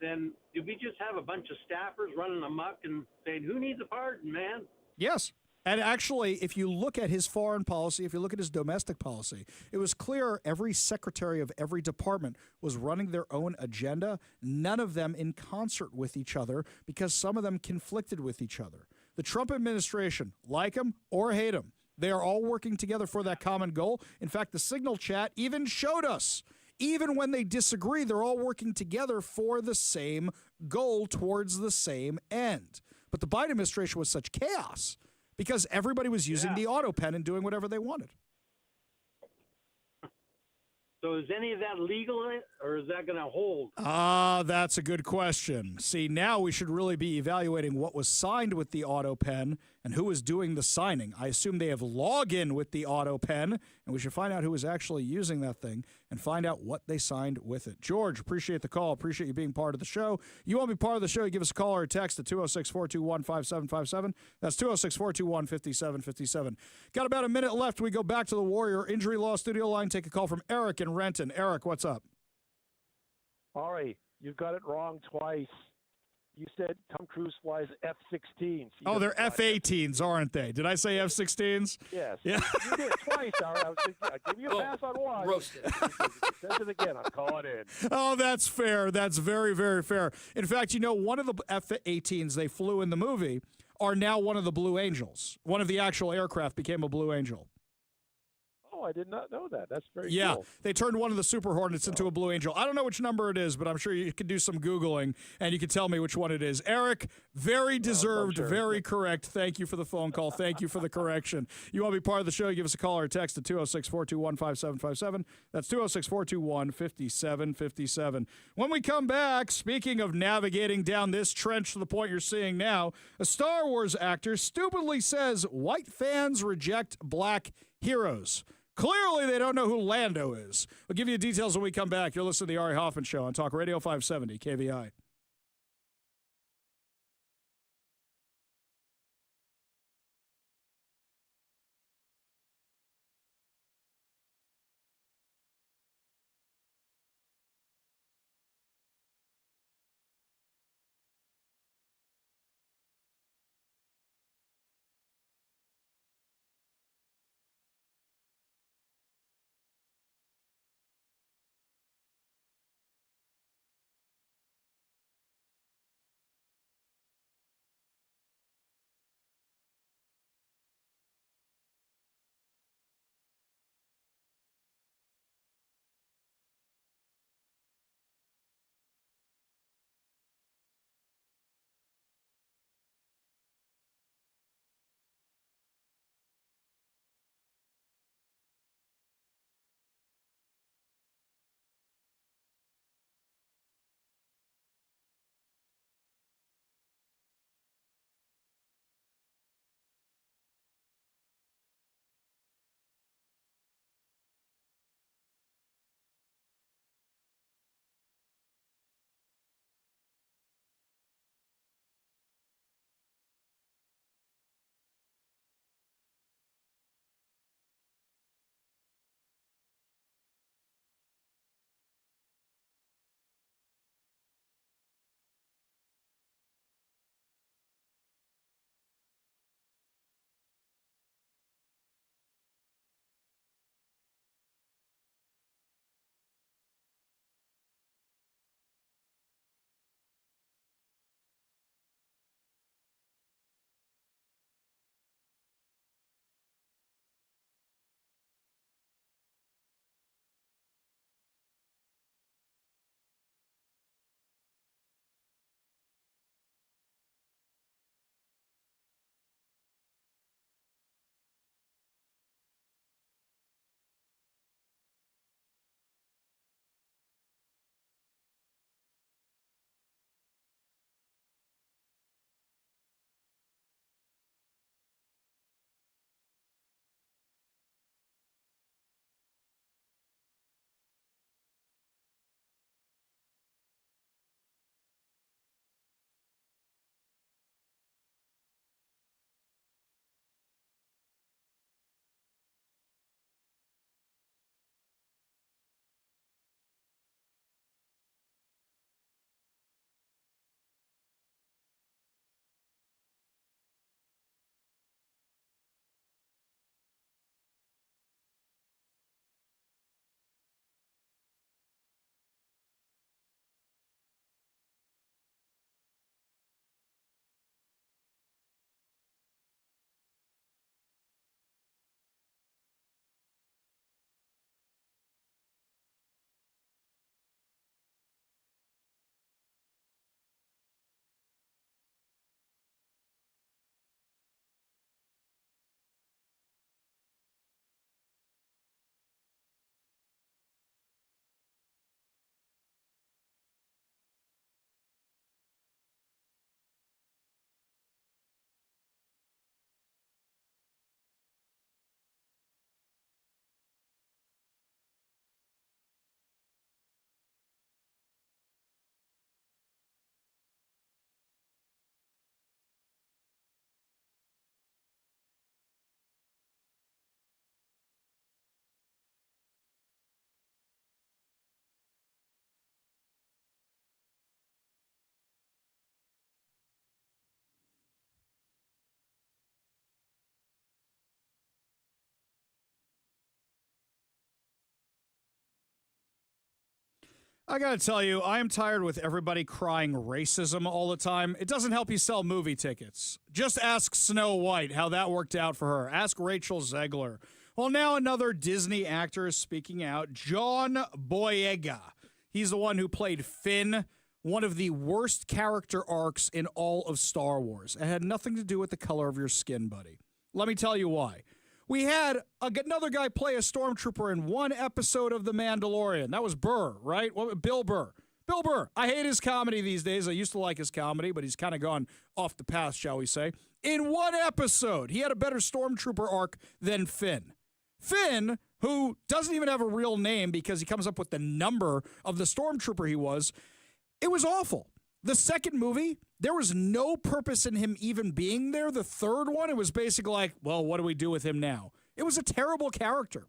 then did we just have a bunch of staffers running amok and saying, who needs a pardon, man? Yes. And actually, if you look at his foreign policy, if you look at his domestic policy, it was clear every secretary of every department was running their own agenda, none of them in concert with each other because some of them conflicted with each other. The Trump administration, like him or hate him, they are all working together for that common goal. In fact, the Signal chat even showed us, even when they disagree, they're all working together for the same goal towards the same end. But the Biden administration was such chaos because everybody was using the auto pen and doing whatever they wanted. So is any of that legal, or is that going to hold? That's a good question. See, now we should really be evaluating what was signed with the auto pen and who is doing the signing. I assume they have login with the auto pen, and we should find out who is actually using that thing and find out what they signed with it. George, appreciate the call. Appreciate you being part of the show. You want to be part of the show, you give us a call or a text at 206-421-5757. That's 206-421-5757. Got about a minute left. We go back to the Warrior Injury Law studio line. Take a call from Eric in Renton. Eric, what's up? Ari, you've got it wrong twice. You said Tom Cruise flies F-16s. Oh, they're F-18s, aren't they? Did I say F-16s? Yes. Yeah. You did it twice, Ari. I was thinking, I'd give you a pass on one. Roasted. Says it again. I'm calling in. Oh, that's fair. That's very, very fair. In fact, you know, one of the F-18s they flew in the movie are now one of the Blue Angels. One of the actual aircraft became a Blue Angel. Oh, I did not know that. That's very cool. They turned one of the Super Hornets into a Blue Angel. I don't know which number it is, but I'm sure you could do some Googling, and you can tell me which one it is. Eric, very deserved, very correct. Thank you for the phone call. Thank you for the correction. You want to be part of the show, give us a call or a text at 206-421-5757. That's 206-421-5757. When we come back, speaking of navigating down this trench to the point you're seeing now, a Star Wars actor stupidly says white fans reject black heroes. Clearly, they don't know who Lando is. We'll give you details when we come back. You're listening to the Ari Hoffman Show on Talk Radio 570 KVI. I gotta tell you, I am tired with everybody crying racism all the time. It doesn't help you sell movie tickets. Just ask Snow White how that worked out for her. Ask Rachel Zegler. Well, now another Disney actor is speaking out. John Boyega. He's the one who played Finn, one of the worst character arcs in all of Star Wars. It had nothing to do with the color of your skin, buddy. Let me tell you why. We had another guy play a stormtrooper in one episode of The Mandalorian. That was Burr, right? Bill Burr. Bill Burr. I hate his comedy these days. I used to like his comedy, but he's kind of gone off the path, shall we say. In one episode, he had a better stormtrooper arc than Finn. Finn, who doesn't even have a real name because he comes up with the number of the stormtrooper he was, it was awful. The second movie, there was no purpose in him even being there. The third one, it was basically like, well, what do we do with him now? It was a terrible character.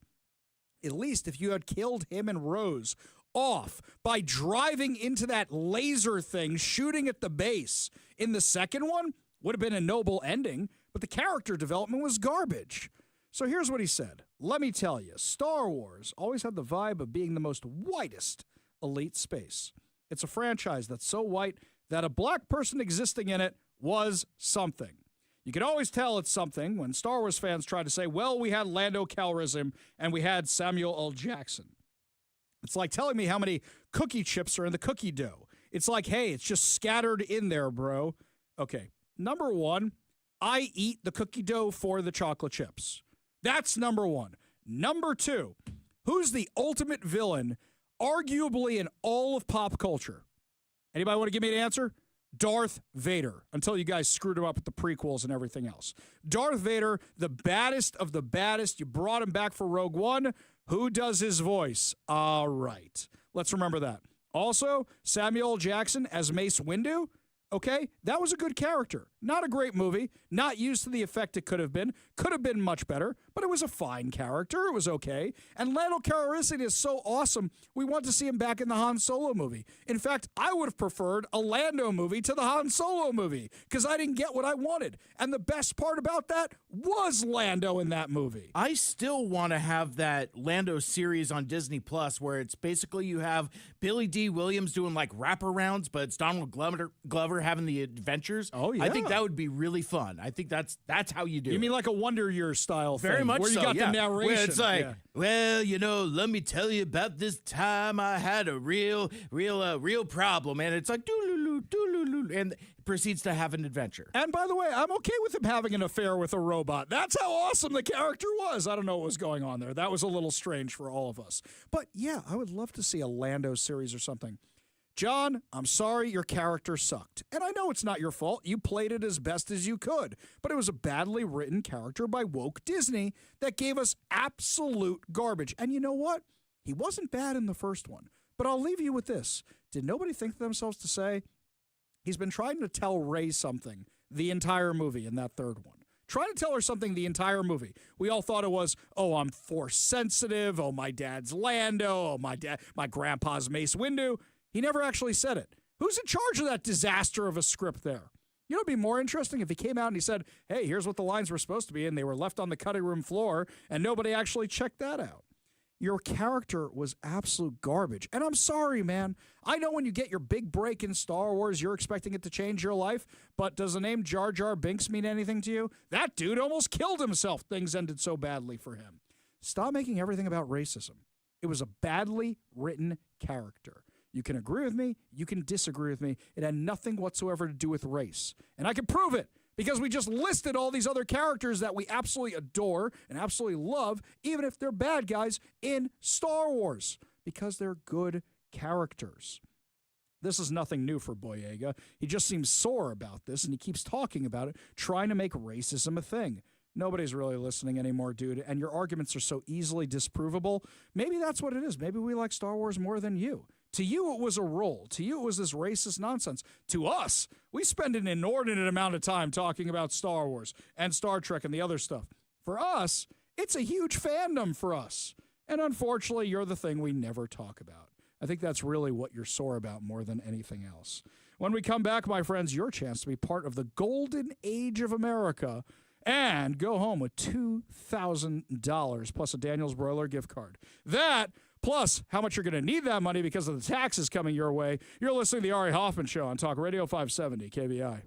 At least if you had killed him and Rose off by driving into that laser thing, shooting at the base in the second one, would have been a noble ending, but the character development was garbage. So here's what he said. Let me tell you, Star Wars always had the vibe of being the most whitest elite space. It's a franchise that's so white that a black person existing in it was something. You can always tell it's something when Star Wars fans try to say, well, we had Lando Calrissian and we had Samuel L. Jackson. It's like telling me how many cookie chips are in the cookie dough. It's like, hey, it's just scattered in there, bro. Okay, number one, I eat the cookie dough for the chocolate chips. That's number one. Number two, who's the ultimate villain arguably in all of pop culture? Anybody want to give me an answer? Darth Vader, until you guys screwed him up with the prequels and everything else. Darth Vader, the baddest of the baddest. You brought him back for Rogue One. Who does his voice? All right. Let's remember that. Also, Samuel L. Jackson as Mace Windu. Okay, that was a good character. Not a great movie, not used to the effect it could have been much better, but it was a fine character. It was okay. And Lando Calrissian is so awesome, we want to see him back in the Han Solo movie. In fact, I would have preferred a Lando movie to the Han Solo movie because I didn't get what I wanted. And the best part about that was Lando in that movie. I still want to have that Lando series on Disney Plus where it's basically you have Billy D. Williams doing like wraparounds, but it's Donald Glover having the adventures. Oh, yeah. I think that would be really fun. I think that's how you do it. You mean like a Wonder Years style thing? Very much where you so, got yeah. the narration. Where it's like, yeah. well, let me tell you about this time I had a real problem. And it's like, doo-loo-loo, doo-loo-loo, and proceeds to have an adventure. And by the way, I'm okay with him having an affair with a robot. That's how awesome the character was. I don't know what was going on there. That was a little strange for all of us. But yeah, I would love to see a Lando series or something. John, I'm sorry your character sucked. And I know it's not your fault. You played it as best as you could. But it was a badly written character by woke Disney that gave us absolute garbage. And you know what? He wasn't bad in the first one. But I'll leave you with this. Did nobody think to themselves to say, he's been trying to tell Rey something the entire movie in that third one. Trying to tell her something the entire movie. We all thought it was, oh, I'm force sensitive. Oh, my dad's Lando. Oh, my grandpa's Mace Windu. He never actually said it. Who's in charge of that disaster of a script there? You know, it'd be more interesting if he came out and he said, hey, here's what the lines were supposed to be, and they were left on the cutting room floor, and nobody actually checked that out. Your character was absolute garbage. And I'm sorry, man. I know when you get your big break in Star Wars, you're expecting it to change your life, but does the name Jar Jar Binks mean anything to you? That dude almost killed himself. Things ended so badly for him. Stop making everything about racism. It was a badly written character. You can agree with me. You can disagree with me. It had nothing whatsoever to do with race. And I can prove it because we just listed all these other characters that we absolutely adore and absolutely love, even if they're bad guys in Star Wars, because they're good characters. This is nothing new for Boyega. He just seems sore about this, and he keeps talking about it, trying to make racism a thing. Nobody's really listening anymore, dude, and your arguments are so easily disprovable. Maybe that's what it is. Maybe we like Star Wars more than you. To you, it was a role. To you, it was this racist nonsense. To us, we spend an inordinate amount of time talking about Star Wars and Star Trek and the other stuff. For us, it's a huge fandom for us. And unfortunately, you're the thing we never talk about. I think that's really what you're sore about more than anything else. When we come back, my friends, your chance to be part of the golden age of America and go home with $2,000 plus a Daniel's Broiler gift card. That plus how much you're going to need that money because of the taxes coming your way. You're listening to the Ari Hoffman Show on Talk Radio 570 KBI.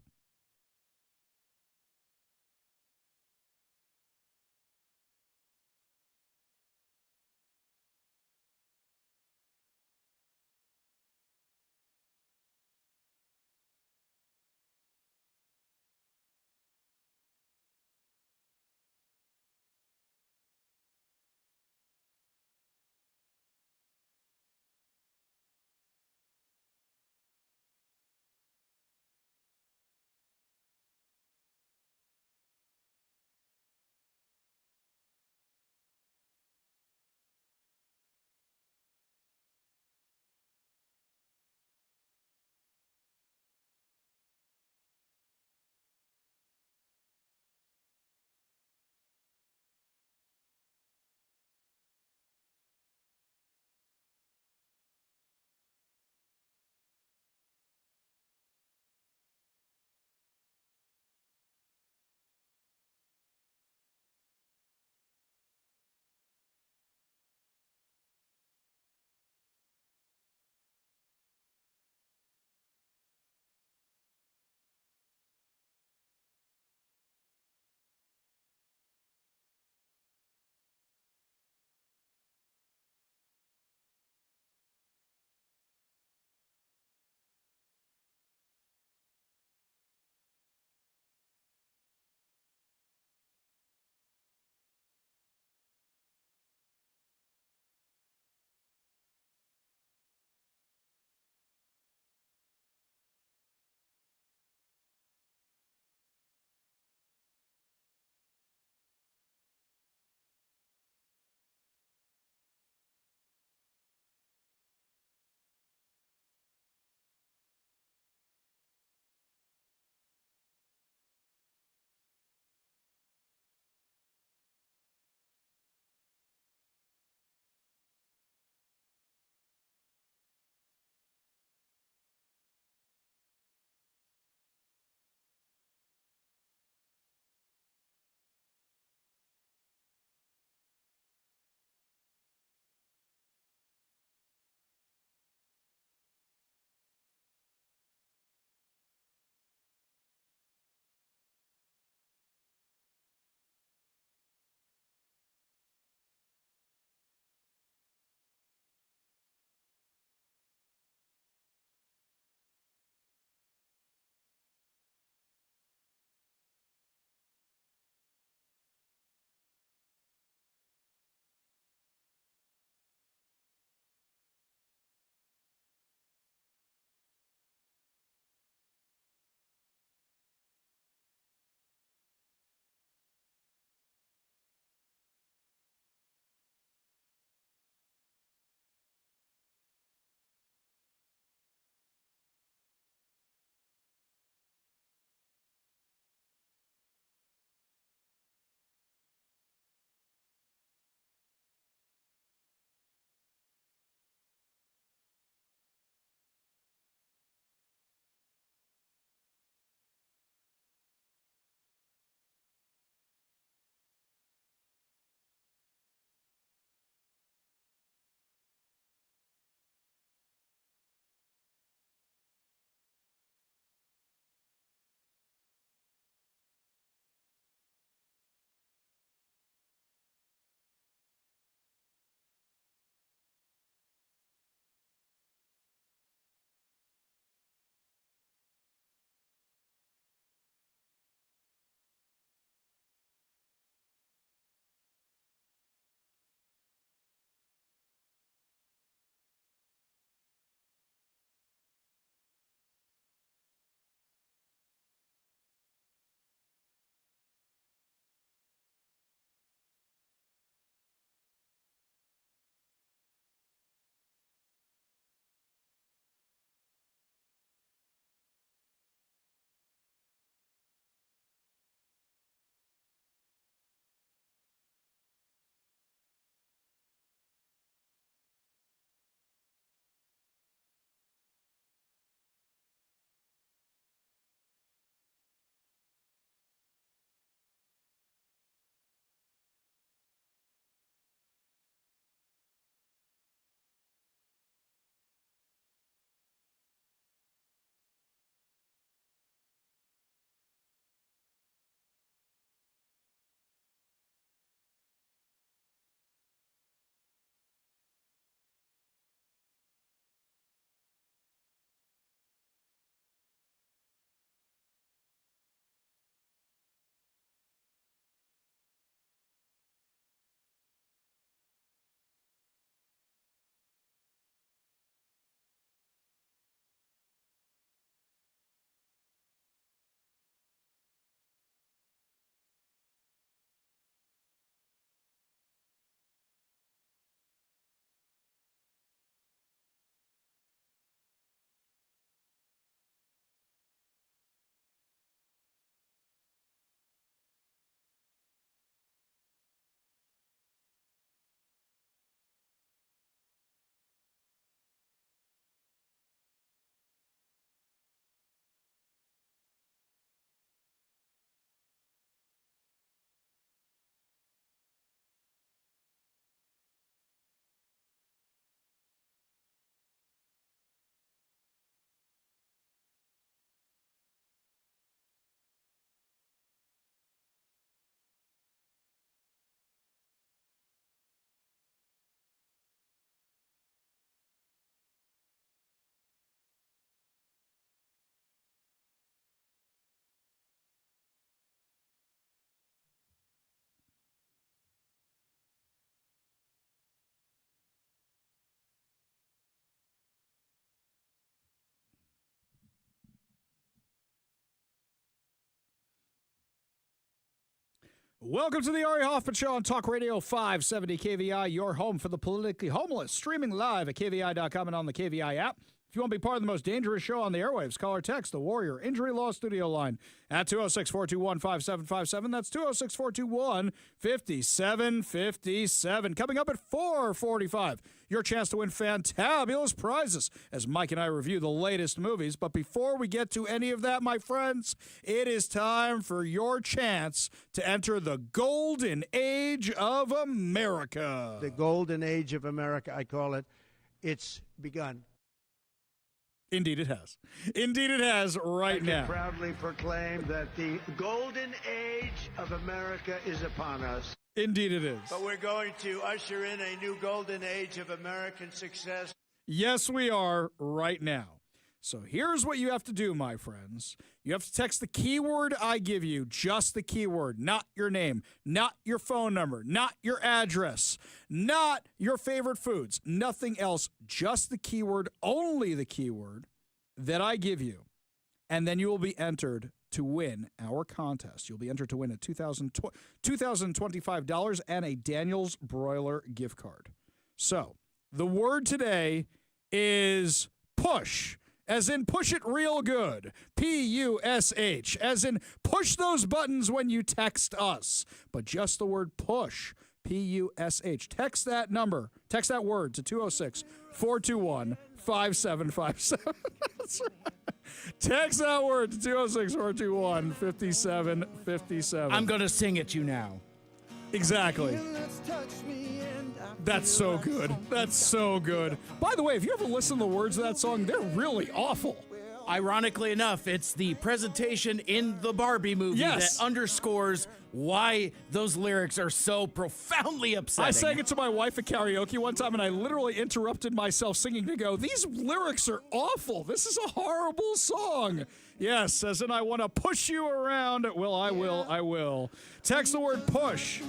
Welcome to the Ari Hoffman Show on Talk Radio 570 KVI, your home for the politically homeless. Streaming live at KVI.com and on the KVI app. If you want to be part of the most dangerous show on the airwaves, call or text the Warrior Injury Law Studio line at 206-421-5757. That's 206-421-5757. Coming up at 4:45, your chance to win fantabulous prizes as Mike and I review the latest movies. But before we get to any of that, my friends, it is time for your chance to enter the golden age of America. The golden age of America, I call it. It's begun. Indeed it has. Indeed it has right now. I can proudly proclaim that the golden age of America is upon us. Indeed it is. But we're going to usher in a new golden age of American success. Yes, we are right now. So here's what you have to do, my friends. You have to text the keyword I give you, just the keyword, not your name, not your phone number, not your address, not your favorite foods, nothing else, just the keyword, only the keyword that I give you. And then you will be entered to win our contest. You'll be entered to win a $2,025 and a Daniel's Broiler gift card. So the word today is push. As in push it real good. P-U-S-H. As in push those buttons when you text us. But just the word push. P-U-S-H. Text that number. Text that word to 206-421-5757. That's right. Text that word to 206-421-5757. I'm going to sing at you now. Exactly. That's so good. That's so good. By the way, if you ever listen to the words of that song, they're really awful. Ironically enough, it's the presentation in the Barbie movie that underscores why those lyrics are so profoundly upsetting. I sang it to my wife at karaoke one time, and I literally interrupted myself singing to go, these lyrics are awful. This is a horrible song. Yes, as in I want to push you around. Well, I will. Text the word push,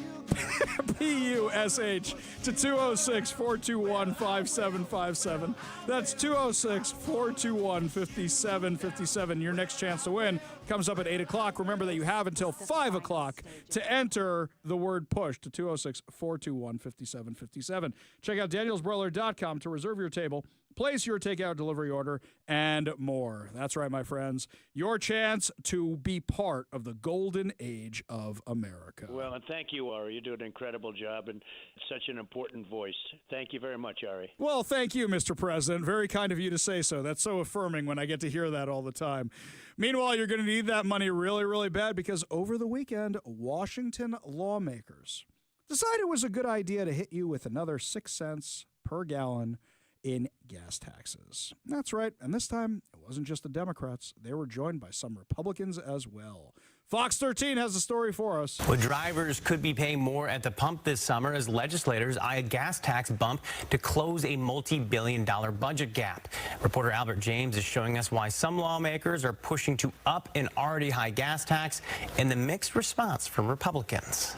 P-U-S-H, to 206-421-5757. That's 206-421-5757. Your next chance to win comes up at 8 o'clock. Remember that you have until 5 o'clock to enter the word push to 206-421-5757. Check out danielsbroiler.com to reserve your table, place your takeout delivery order, and more. That's right, my friends. Your chance to be part of the golden age of America. Well, and thank you, Ari. You do an incredible job and such an important voice. Thank you very much, Ari. Well, thank you, Mr. President. Very kind of you to say so. That's so affirming when I get to hear that all the time. Meanwhile, you're going to need that money really, really bad because over the weekend, Washington lawmakers decided it was a good idea to hit you with another 6 cents per gallon in gas taxes. That's right, and this time it wasn't just the Democrats. They were joined by some Republicans as well. Fox 13 has a story for us. Well, drivers could be paying more at the pump this summer as legislators eye a gas tax bump to close a multi-billion-dollar budget gap. Reporter Albert James is showing us why some lawmakers are pushing to up an already high gas tax and the mixed response from Republicans.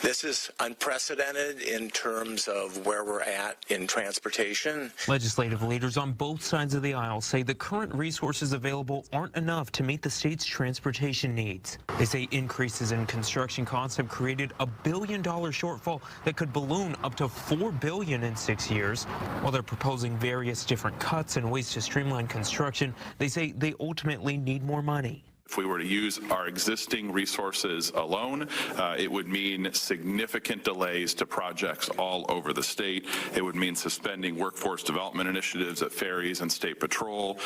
This is unprecedented in terms of where we're at in transportation. Legislative leaders on both sides of the aisle say the current resources available aren't enough to meet the state's transportation needs. They say increases in construction costs have created a $1 billion shortfall that could balloon up to $4 billion in 6 years. While they're proposing various different cuts and ways to streamline construction, they say they ultimately need more money. If we were to use our existing resources alone, it would mean significant delays to projects all over the state. It would mean suspending workforce development initiatives at ferries and state patrol,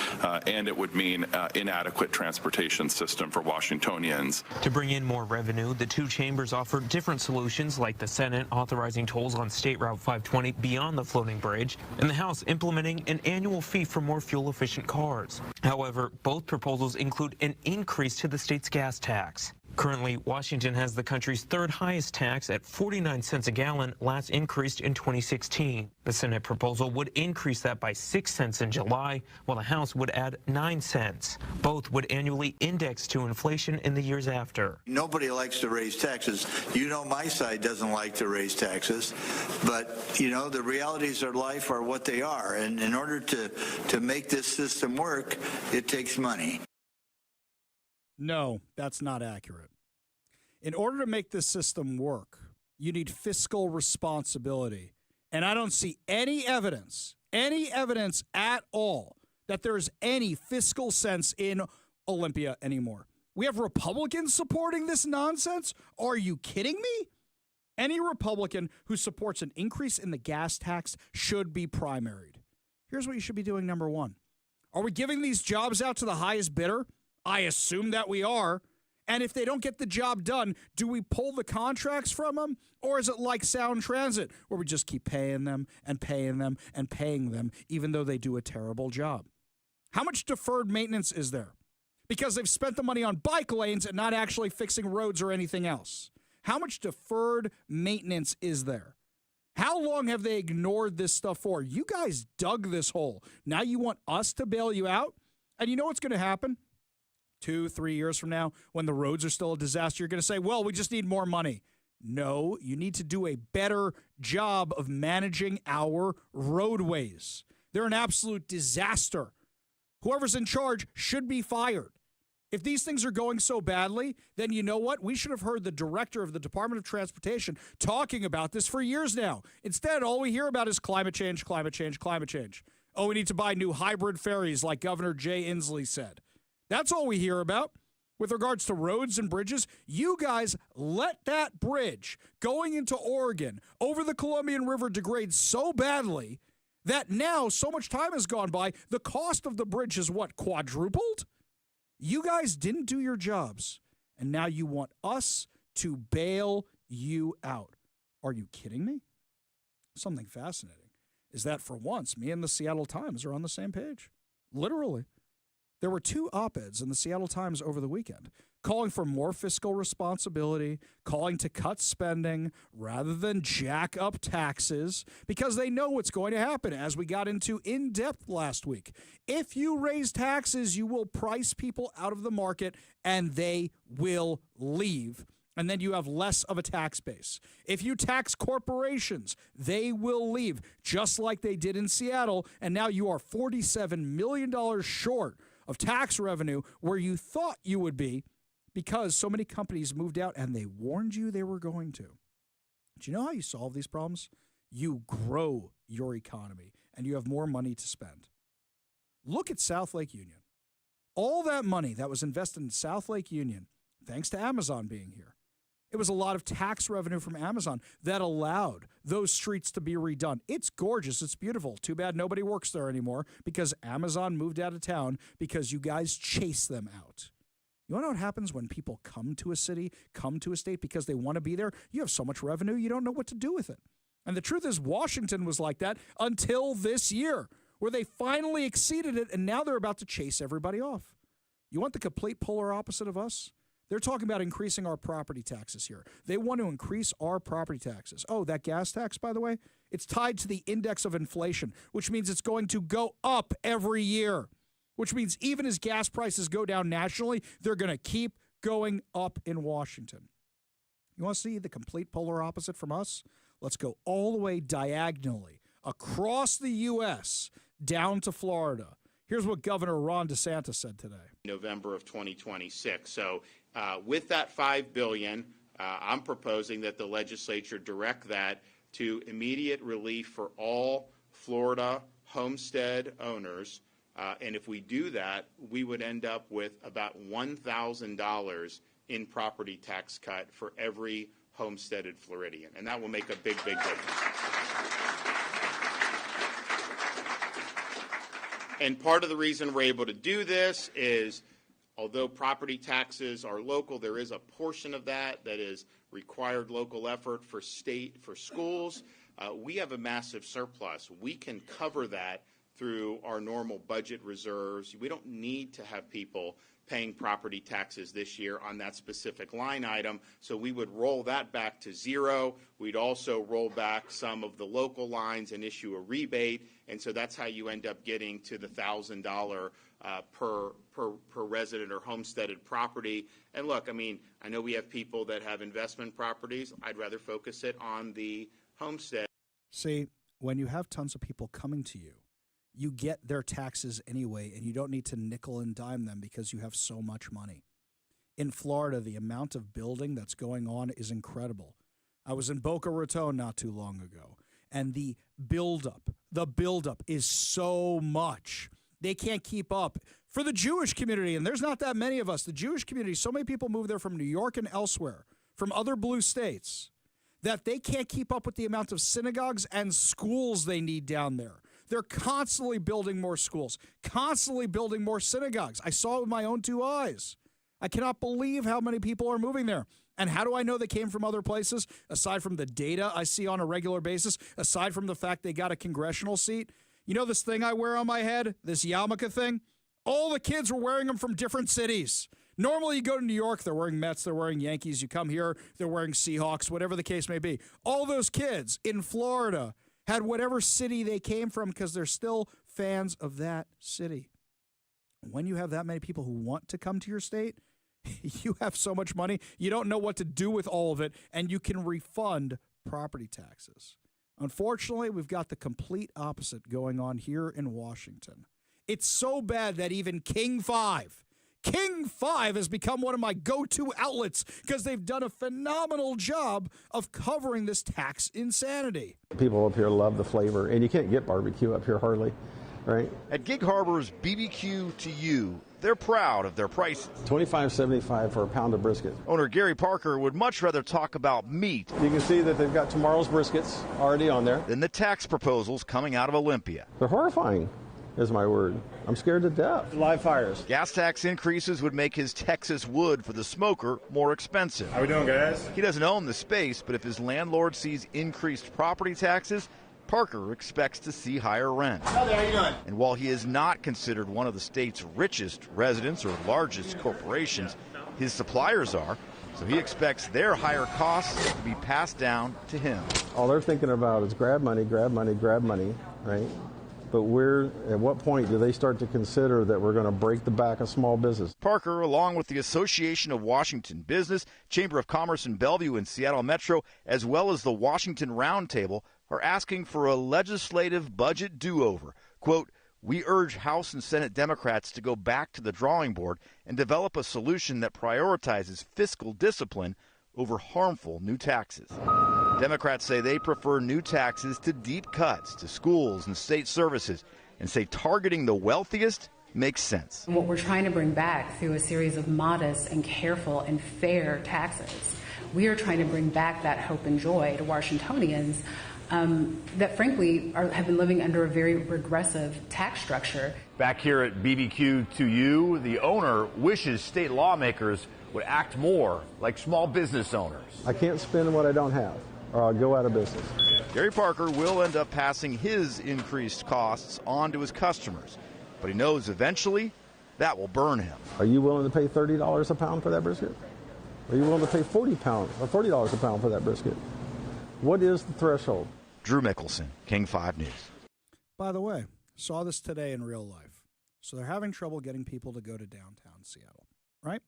and it would mean inadequate transportation system for Washingtonians. To bring in more revenue, the two chambers offer different solutions, like the Senate authorizing tolls on State Route 520 beyond the floating bridge, and the House implementing an annual fee for more fuel-efficient cars. However, both proposals include an increase to the state's gas tax. Currently, Washington has the country's third highest tax at 49 cents a gallon, last increased in 2016. The Senate proposal would increase that by 6 cents in July, while the House would add 9 cents. Both would annually index to inflation in the years after. Nobody likes to raise taxes. You know, my side doesn't like to raise taxes, but, you know, the realities of life are what they are. And in order to make this system work, it takes money. No, that's not accurate. In order to make this system work, you need fiscal responsibility. And I don't see any evidence at all that there's any fiscal sense in Olympia anymore. We have Republicans supporting this nonsense? Are you kidding me? Any Republican who supports an increase in the gas tax should be primaried. Here's what you should be doing, number one. Are we giving these jobs out to the highest bidder? I assume that we are. And if they don't get the job done, do we pull the contracts from them? Or is it like Sound Transit, where we just keep paying them and paying them and paying them, even though they do a terrible job? How much deferred maintenance is there? Because they've spent the money on bike lanes and not actually fixing roads or anything else. How much deferred maintenance is there? How long have they ignored this stuff for? You guys dug this hole. Now you want us to bail you out? And you know what's going to happen? 2-3 years from now, when the roads are still a disaster, you're going to say, well, we just need more money. No, you need to do a better job of managing our roadways. They're an absolute disaster. Whoever's in charge should be fired. If these things are going so badly, then you know what? We should have heard the director of the Department of Transportation talking about this for years now. Instead, all we hear about is climate change, climate change, climate change. Oh, we need to buy new hybrid ferries like Governor Jay Inslee said. That's all we hear about. With regards to roads and bridges, you guys let that bridge going into Oregon over the Columbian River degrade so badly that now so much time has gone by, the cost of the bridge is what, quadrupled? You guys didn't do your jobs, and now you want us to bail you out. Are you kidding me? Something fascinating is that for once, me and the Seattle Times are on the same page. Literally. There were 2 op-eds in the Seattle Times over the weekend calling for more fiscal responsibility, calling to cut spending rather than jack up taxes, because they know what's going to happen, as we got into in depth last week. If you raise taxes, you will price people out of the market and they will leave. And then you have less of a tax base. If you tax corporations, they will leave, just like they did in Seattle. And now you are $47 million short of tax revenue where you thought you would be, because so many companies moved out and they warned you they were going to. Do you know how you solve these problems? You grow your economy and you have more money to spend. Look at South Lake Union. All that money that was invested in South Lake Union, thanks to Amazon being here, it was a lot of tax revenue from Amazon that allowed those streets to be redone. It's gorgeous. It's beautiful. Too bad nobody works there anymore because Amazon moved out of town because you guys chase them out. You want to know what happens when people come to a city, come to a state because they want to be there? You have so much revenue, you don't know what to do with it. And the truth is, Washington was like that until this year, where they finally exceeded it, and now they're about to chase everybody off. You want the complete polar opposite of us? They're talking about increasing our property taxes here. They want to increase our property taxes. Oh, that gas tax, by the way, it's tied to the index of inflation, which means it's going to go up every year, which means even as gas prices go down nationally, they're going to keep going up in Washington. You want to see the complete polar opposite from us? Let's go all the way diagonally across the U.S. down to Florida. Here's what Governor Ron DeSantis said today. November of 2026. So with that $5 billion, I'm proposing that the legislature direct that to immediate relief for all Florida homestead owners. And if we do that, we would end up with about $1,000 in property tax cut for every homesteaded Floridian. And that will make a big, big difference. And part of the reason we're able to do this is, although property taxes are local, there is a portion of that is required local effort for state, for schools. We have a massive surplus. We can cover that through our normal budget reserves. We don't need to have people paying property taxes this year on that specific line item, so we would roll that back to zero. We'd also roll back some of the local lines and issue a rebate, and so that's how you end up getting to the $1,000 per resident or homesteaded property. And look, I mean, I know we have people that have investment properties. I'd rather focus it on the homestead. See, when you have tons of people coming to you, you get their taxes anyway, and you don't need to nickel and dime them because you have so much money. In Florida, the amount of building that's going on is incredible. I was in Boca Raton not too long ago, and the buildup is so much. They can't keep up. For the Jewish community, and there's not that many of us, the Jewish community, so many people move there from New York and elsewhere, from other blue states, that they can't keep up with the amount of synagogues and schools they need down there. They're constantly building more schools, constantly building more synagogues. I saw it with my own two eyes. I cannot believe how many people are moving there. And how do I know they came from other places, aside from the data I see on a regular basis, aside from the fact they got a congressional seat? You know this thing I wear on my head, this yarmulke thing? All the kids were wearing them from different cities. Normally, you go to New York, they're wearing Mets, they're wearing Yankees. You come here, they're wearing Seahawks, whatever the case may be. All those kids in Florida had whatever city they came from because they're still fans of that city. When you have that many people who want to come to your state, you have so much money, you don't know what to do with all of it, and you can refund property taxes. Unfortunately, we've got the complete opposite going on here in Washington. It's so bad that even King 5 has become one of my go-to outlets because they've done a phenomenal job of covering this tax insanity. People up here love the flavor, and you can't get barbecue up here hardly, right? At Gig Harbor's BBQ to You, they're proud of their prices. $25.75 for a pound of brisket. Owner Gary Parker would much rather talk about meat. You can see that they've got tomorrow's briskets already on there. Than the tax proposals coming out of Olympia. They're horrifying, is my word. I'm scared to death. Live fires. Gas tax increases would make his Texas wood for the smoker more expensive. How we doing, guys? He doesn't own the space, but if his landlord sees increased property taxes, Parker expects to see higher rent. How you doing? And while he is not considered one of the state's richest residents or largest corporations, his suppliers are, so he expects their higher costs to be passed down to him. All they're thinking about is grab money, right? But at what point do they start to consider that we're going to break the back of small business? Parker, along with the Association of Washington Business, Chamber of Commerce in Bellevue and Seattle Metro, as well as the Washington Roundtable, are asking for a legislative budget do-over. Quote, "We urge House and Senate Democrats to go back to the drawing board and develop a solution that prioritizes fiscal discipline over harmful new taxes." Democrats say they prefer new taxes to deep cuts to schools and state services, and say targeting the wealthiest makes sense. What we're trying to bring back through a series of modest and careful and fair taxes, we are trying to bring back that hope and joy to Washingtonians that frankly have been living under a very regressive tax structure. Back here at BBQ to You, the owner wishes state lawmakers would act more like small business owners. I can't spend what I don't have, or I'll go out of business. Gary Parker will end up passing his increased costs on to his customers, but he knows eventually that will burn him. Are you willing to pay $30 a pound for that brisket? Are you willing to pay $40 a pound for that brisket? What is the threshold? Drew Mickelson, King 5 News. By the way, saw this today in real life. So they're having trouble getting people to go to downtown Seattle, right?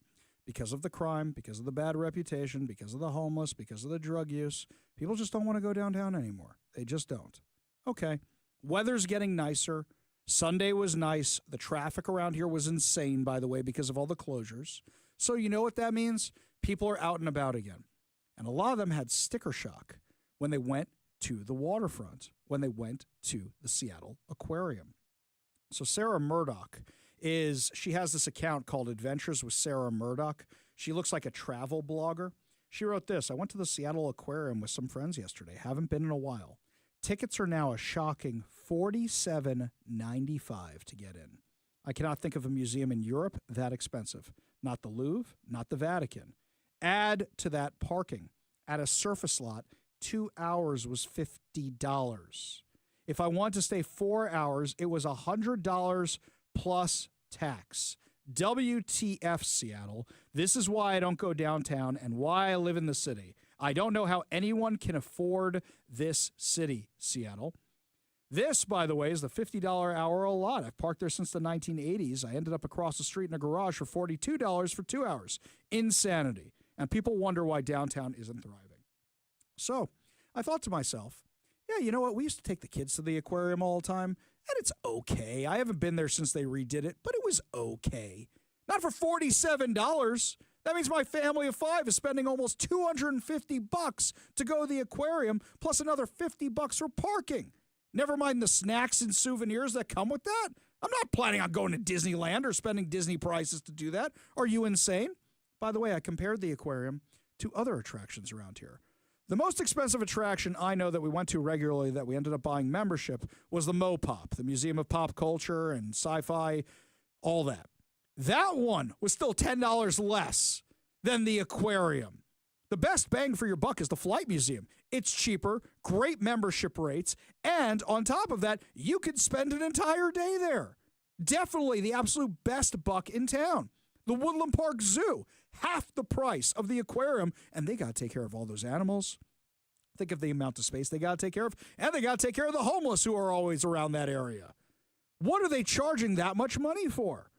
Because of the crime, because of the bad reputation, because of the homeless, because of the drug use. People just don't want to go downtown anymore. They just don't. Okay, weather's getting nicer. Sunday was nice. The traffic around here was insane, by the way, because of all the closures. So you know what that means? People are out and about again. And a lot of them had sticker shock when they went to the waterfront, when they went to the Seattle Aquarium. So Sarah Murdoch she has this account called Adventures with Sarah Murdoch. She looks like a travel blogger. She wrote this: "I went to the Seattle Aquarium with some friends yesterday. Haven't been in a while. Tickets are now a shocking $47.95 to get in. I cannot think of a museum in Europe that expensive. Not the Louvre, not the Vatican. Add to that parking. At a surface lot, 2 hours was $50. If I wanted to stay 4 hours, it was $100 plus tax. WTF, Seattle. This is why I don't go downtown and why I live in the city. I don't know how anyone can afford this city, Seattle." This, by the way, is the $50 hour a lot. I've parked there since the 1980s. I ended up across the street in a garage for $42 for 2 hours. Insanity. And people wonder why downtown isn't thriving. So I thought to myself, yeah, you know what? We used to take the kids to the aquarium all the time, and it's okay. I haven't been there since they redid it, but it was okay. Not for $47. That means my family of 5 is spending almost $250 to go to the aquarium, plus another $50 for parking. Never mind the snacks and souvenirs that come with that. I'm not planning on going to Disneyland or spending Disney prices to do that. Are you insane? By the way, I compared the aquarium to other attractions around here. The most expensive attraction I know that we went to regularly that we ended up buying membership was the Mopop, the Museum of Pop Culture and Sci-Fi, all that. That one was still $10 less than the aquarium. The best bang for your buck is the Flight Museum. It's cheaper, great membership rates, and on top of that, you could spend an entire day there. Definitely the absolute best buck in town. The Woodland Park Zoo, half the price of the aquarium, and they got to take care of all those animals. Think of the amount of space they got to take care of, and they got to take care of the homeless who are always around that area. What are they charging that much money for?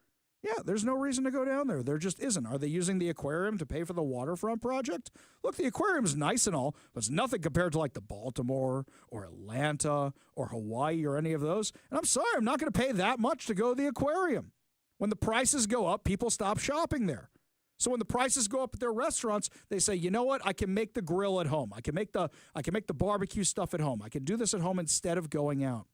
Yeah, there's no reason to go down there. There just isn't. Are they using the aquarium to pay for the waterfront project? Look, the aquarium's nice and all, but it's nothing compared to like the Baltimore or Atlanta or Hawaii or any of those. And I'm sorry, I'm not going to pay that much to go to the aquarium. When the prices go up, people stop shopping there. So when the prices go up at their restaurants, they say, you know what? I can make the grill at home. I can make the barbecue stuff at home. I can do this at home instead of going out.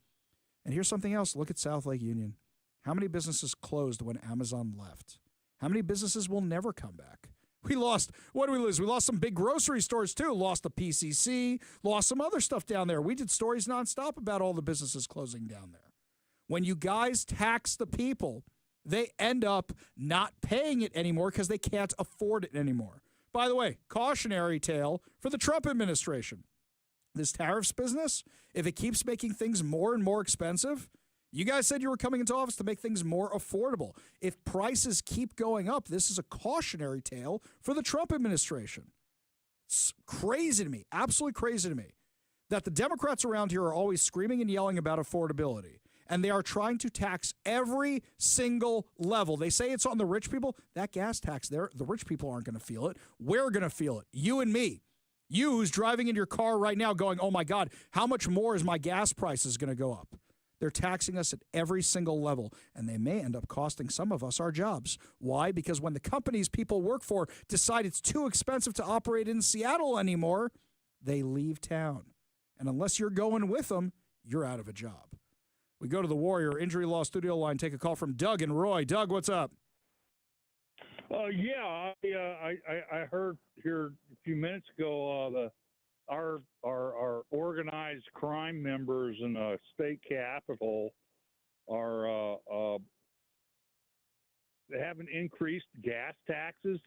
And here's something else. Look at South Lake Union. How many businesses closed when Amazon left? How many businesses will never come back? We lost, what did we lose? We lost some big grocery stores too. Lost the PCC, lost some other stuff down there. We did stories nonstop about all the businesses closing down there. When you guys tax the people, they end up not paying it anymore because they can't afford it anymore. By the way, cautionary tale for the Trump administration. This tariffs business, if it keeps making things more and more expensive, you guys said you were coming into office to make things more affordable. If prices keep going up, this is a cautionary tale for the Trump administration. It's crazy to me, absolutely crazy to me, that the Democrats around here are always screaming and yelling about affordability. And they are trying to tax every single level. They say it's on the rich people. That gas tax there, the rich people aren't going to feel it. We're going to feel it. You and me. You who's driving in your car right now going, oh my God, how much more is my gas prices going to go up? They're taxing us at every single level, and they may end up costing some of us our jobs. Why? Because when the companies people work for decide it's too expensive to operate in Seattle anymore, they leave town. And unless you're going with them, you're out of a job. We go to the Warrior Injury Law Studio line, take a call from Doug and Roy. Doug, what's up? Yeah, I heard here a few minutes ago our organized crime members in the state capitol are they haven't increased gas taxes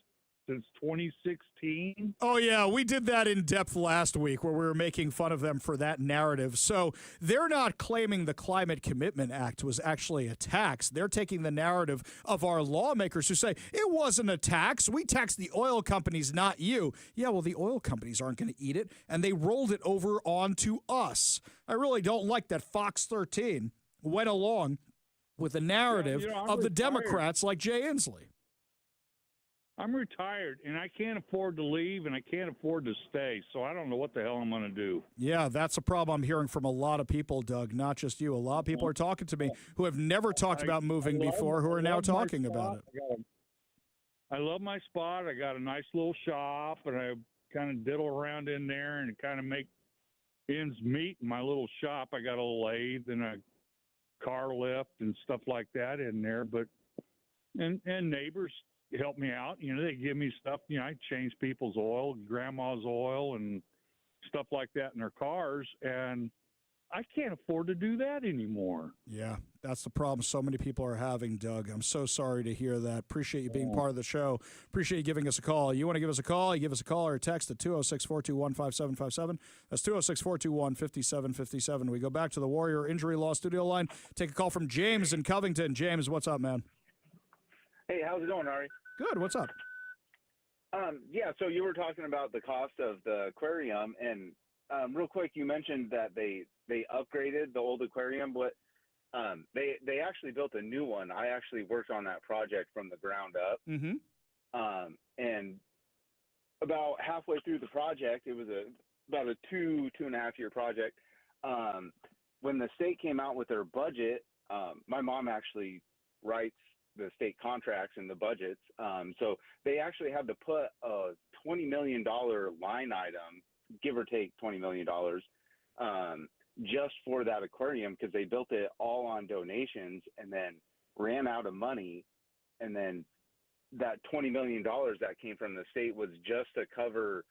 since 2016. Oh, yeah, we did that in depth last week where we were making fun of them for that narrative. So they're not claiming the Climate Commitment Act was actually a tax. They're taking the narrative of our lawmakers who say, it wasn't a tax. We taxed the oil companies, not you. Yeah, well, the oil companies aren't going to eat it, and they rolled it over onto us. I really don't like that Fox 13 went along with the narrative of the Democrats like Jay Inslee. I'm retired, and I can't afford to leave, and I can't afford to stay, so I don't know what the hell I'm going to do. Yeah, that's a problem I'm hearing from a lot of people, Doug, not just you. A lot of people are talking to me who have never talked about moving before who are now talking about it. I love my spot. I got a nice little shop, and I kind of diddle around in there and kind of make ends meet in my little shop. I got a lathe and a car lift and stuff like that in there, but and neighbors help me out. You know, they give me stuff. You know, I change people's oil, grandma's oil, and stuff like that in their cars, and I can't afford to do that anymore. Yeah, that's the problem so many people are having, Doug. I'm so sorry to hear that. Appreciate you being part of the show. Appreciate you giving us a call. You want to give us a call, you give us a call or a text at 206-421-5757. That's 206-421-5757. We go back to the Warrior Injury Law Studio line. Take a call from James in Covington. James, what's up, man? Hey, how's it going, Ari? Good. What's up? Yeah, so you were talking about the cost of the aquarium, and real quick, you mentioned that they upgraded the old aquarium, but they actually built a new one. I actually worked on that project from the ground up. Mm-hmm. And about halfway through the project, it was about a 2.5 year project. When the state came out with their budget, my mom actually writes the state contracts and the budgets. So they actually had to put a $20 million line item, give or take $20 million, just for that aquarium, because they built it all on donations and then ran out of money. And then that $20 million that came from the state was just to cover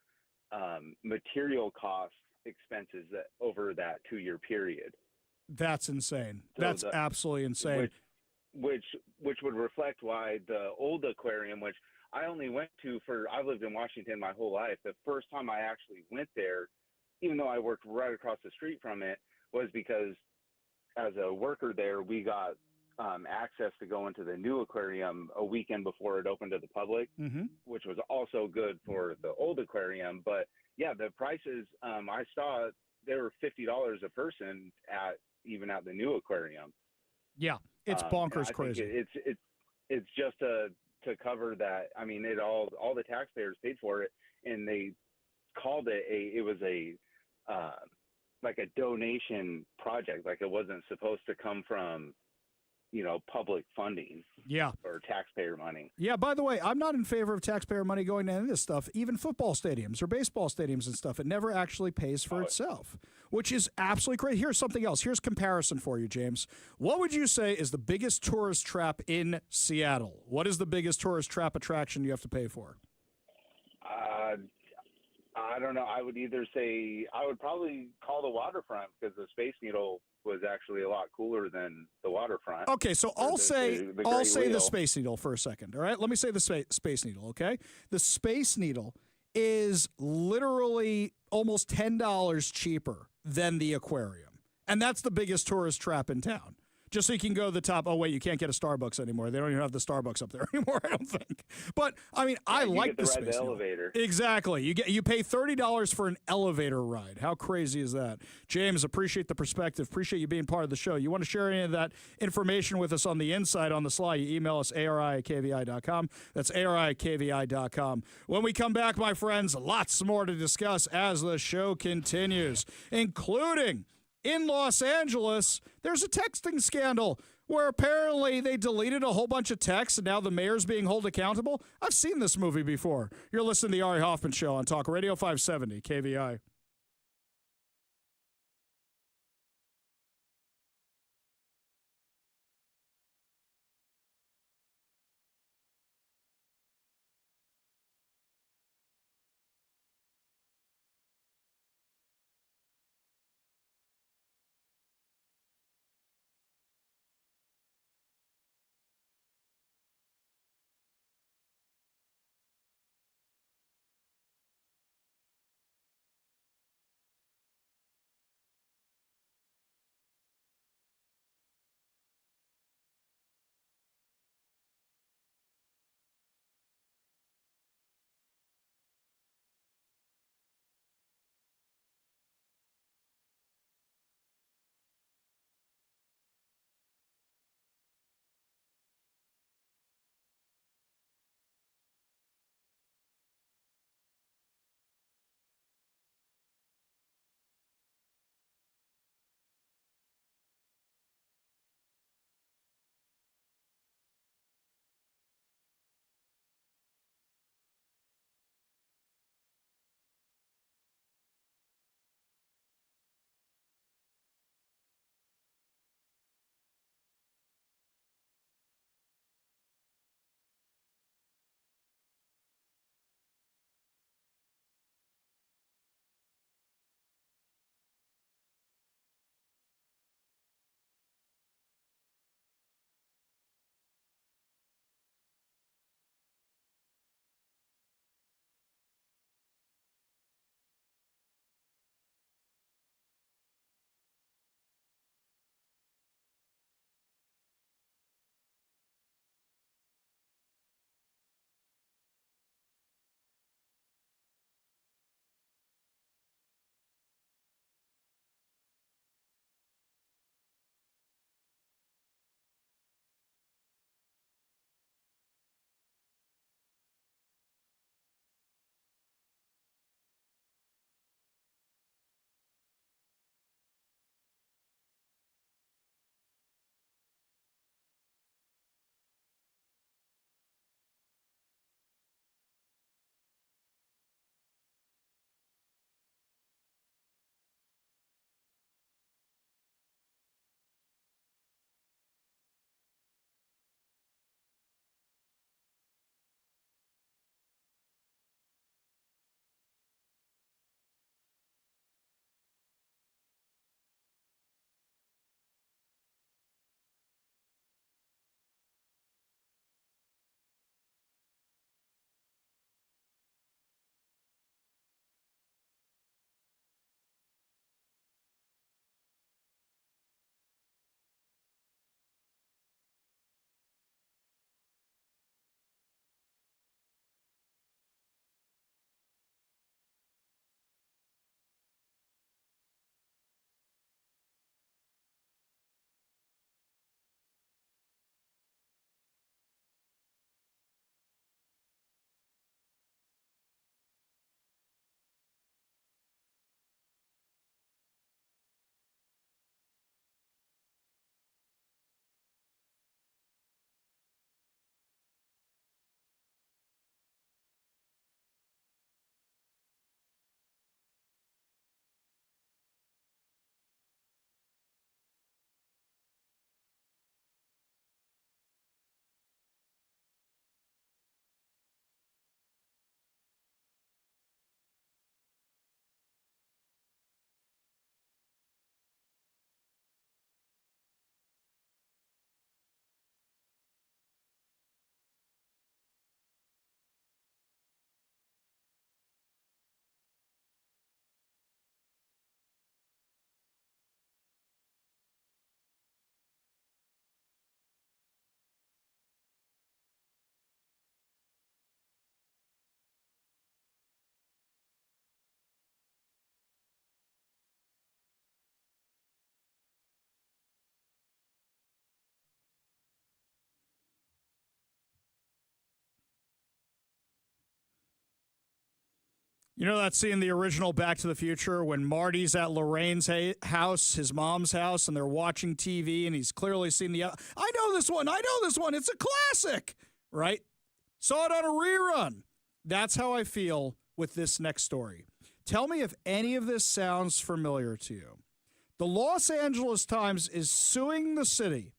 material cost expenses over that 2-year period. That's insane. So That's absolutely insane. Which would reflect why the old aquarium, which I only went to I've lived in Washington my whole life. The first time I actually went there, even though I worked right across the street from it, was because as a worker there, we got access to go into the new aquarium a weekend before it opened to the public, which was also good for the old aquarium. But yeah, the prices I saw, they were $50 a person even at the new aquarium. Yeah, it's bonkers crazy. It's just to cover that. I mean, all the taxpayers paid for it, and they called it like a donation project. Like it wasn't supposed to come from public funding. Yeah. Or taxpayer money. Yeah, by the way, I'm not in favor of taxpayer money going to any of this stuff, even football stadiums or baseball stadiums and stuff. It never actually pays for itself, which is absolutely great. Here's something else. Here's comparison for you, James. What would you say is the biggest tourist trap in Seattle? What is the biggest tourist trap attraction you have to pay for? I don't know. I would probably call the waterfront, because the Space Needle was actually a lot cooler than the waterfront. Okay, so I'll say the Space Needle for a second. All right, let me say the Space Needle. Okay, the Space Needle is literally almost $10 cheaper than the aquarium, and that's the biggest tourist trap in town. Just so you can go to the top. Oh, wait, you can't get a Starbucks anymore. They don't even have the Starbucks up there anymore, I don't think. But, I mean, I like the Space Needle. Elevator. Exactly. You pay $30 for an elevator ride. How crazy is that? James, appreciate the perspective. Appreciate you being part of the show. You want to share any of that information with us on the inside, on the sly, you email us, ari@kvi.com. That's ari@kvi.com. When we come back, my friends, lots more to discuss as the show continues, including in Los Angeles, there's a texting scandal where apparently they deleted a whole bunch of texts and now the mayor's being held accountable. I've seen this movie before. You're listening to the Ari Hoffman Show on Talk Radio 570 KVI. You know that scene in the original Back to the Future when Marty's at Lorraine's house, his mom's house, and they're watching TV, and he's clearly seen I know this one. It's a classic, right? Saw it on a rerun. That's how I feel with this next story. Tell me if any of this sounds familiar to you. The Los Angeles Times is suing the city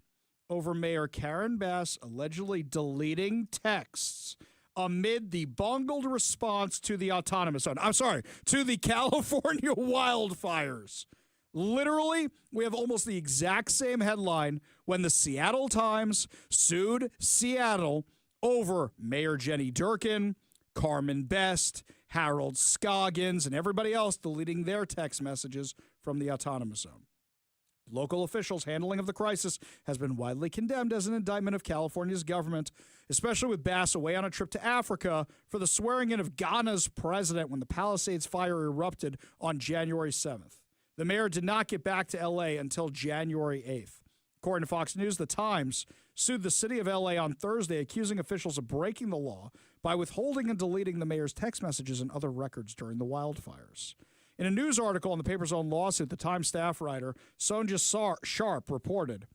over Mayor Karen Bass allegedly deleting texts amid the bungled response to the autonomous zone. I'm sorry, to the California wildfires. Literally, we have almost the exact same headline when the Seattle Times sued Seattle over Mayor Jenny Durkin, Carmen Best, Harold Scoggins, and everybody else deleting their text messages from the autonomous zone. Local officials' handling of the crisis has been widely condemned as an indictment of California's government, especially with Bass away on a trip to Africa for the swearing-in of Ghana's president when the Palisades fire erupted on January 7th. The mayor did not get back to L.A. until January 8th. According to Fox News, the Times sued the city of L.A. on Thursday, accusing officials of breaking the law by withholding and deleting the mayor's text messages and other records during the wildfires. In a news article on the paper's own lawsuit, the Times staff writer Sonja Sharp reported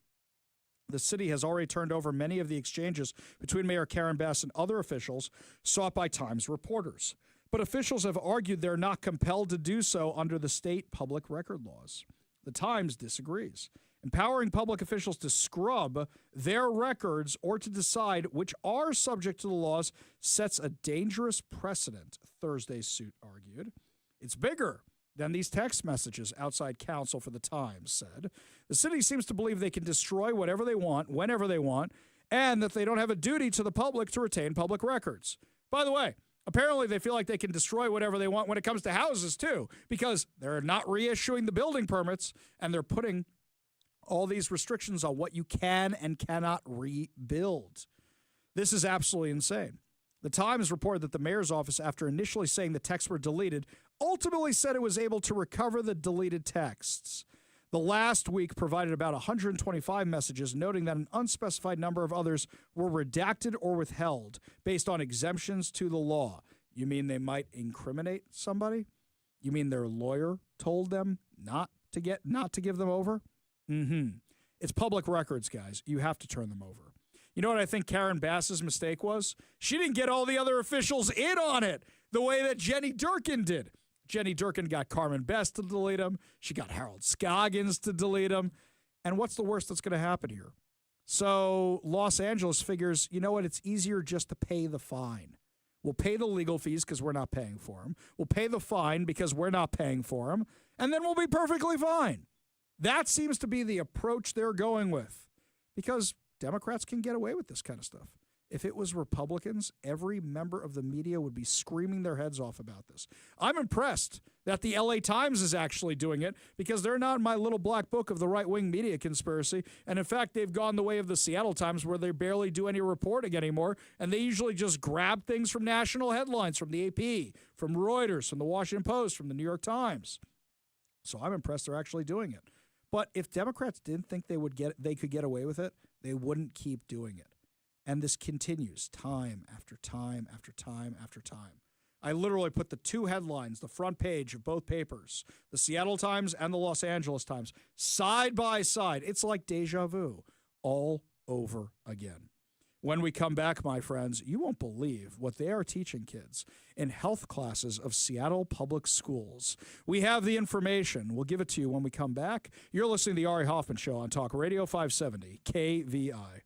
the city has already turned over many of the exchanges between Mayor Karen Bass and other officials sought by Times reporters. But officials have argued they're not compelled to do so under the state public record laws. The Times disagrees. Empowering public officials to scrub their records or to decide which are subject to the laws sets a dangerous precedent, Thursday's suit argued. It's bigger than these text messages, outside counsel for the Times said. The city seems to believe they can destroy whatever they want, whenever they want, and that they don't have a duty to the public to retain public records. By the way, apparently they feel like they can destroy whatever they want when it comes to houses, too, because they're not reissuing the building permits, and they're putting all these restrictions on what you can and cannot rebuild. This is absolutely insane. The Times reported that the mayor's office, after initially saying the texts were deleted, ultimately said it was able to recover the deleted texts. The last week provided about 125 messages, noting that an unspecified number of others were redacted or withheld based on exemptions to the law. You mean they might incriminate somebody? You mean their lawyer told them not to give them over? It's public records, guys. You have to turn them over. You know what I think Karen Bass's mistake was? She didn't get all the other officials in on it the way that Jenny Durkin did. Jenny Durkin got Carmen Best to delete them. She got Harold Scoggins to delete them. And what's the worst that's going to happen here? So Los Angeles figures, you know what? It's easier just to pay the fine. We'll pay the legal fees because we're not paying for them. We'll pay the fine because we're not paying for them. And then we'll be perfectly fine. That seems to be the approach they're going with, because Democrats can get away with this kind of stuff. If it was Republicans, every member of the media would be screaming their heads off about this. I'm impressed that the LA Times is actually doing it, because they're not in my little black book of the right-wing media conspiracy. And in fact, they've gone the way of the Seattle Times, where they barely do any reporting anymore. And they usually just grab things from national headlines, from the AP, from Reuters, from the Washington Post, from the New York Times. So I'm impressed they're actually doing it. But if Democrats didn't think they could get away with it, they wouldn't keep doing it. And this continues time after time after time after time. I literally put the two headlines, the front page of both papers, the Seattle Times and the Los Angeles Times, side by side. It's like deja vu all over again. When we come back, my friends, you won't believe what they are teaching kids in health classes of Seattle public schools. We have the information. We'll give it to you when we come back. You're listening to the Ari Hoffman Show on Talk Radio 570 KVI.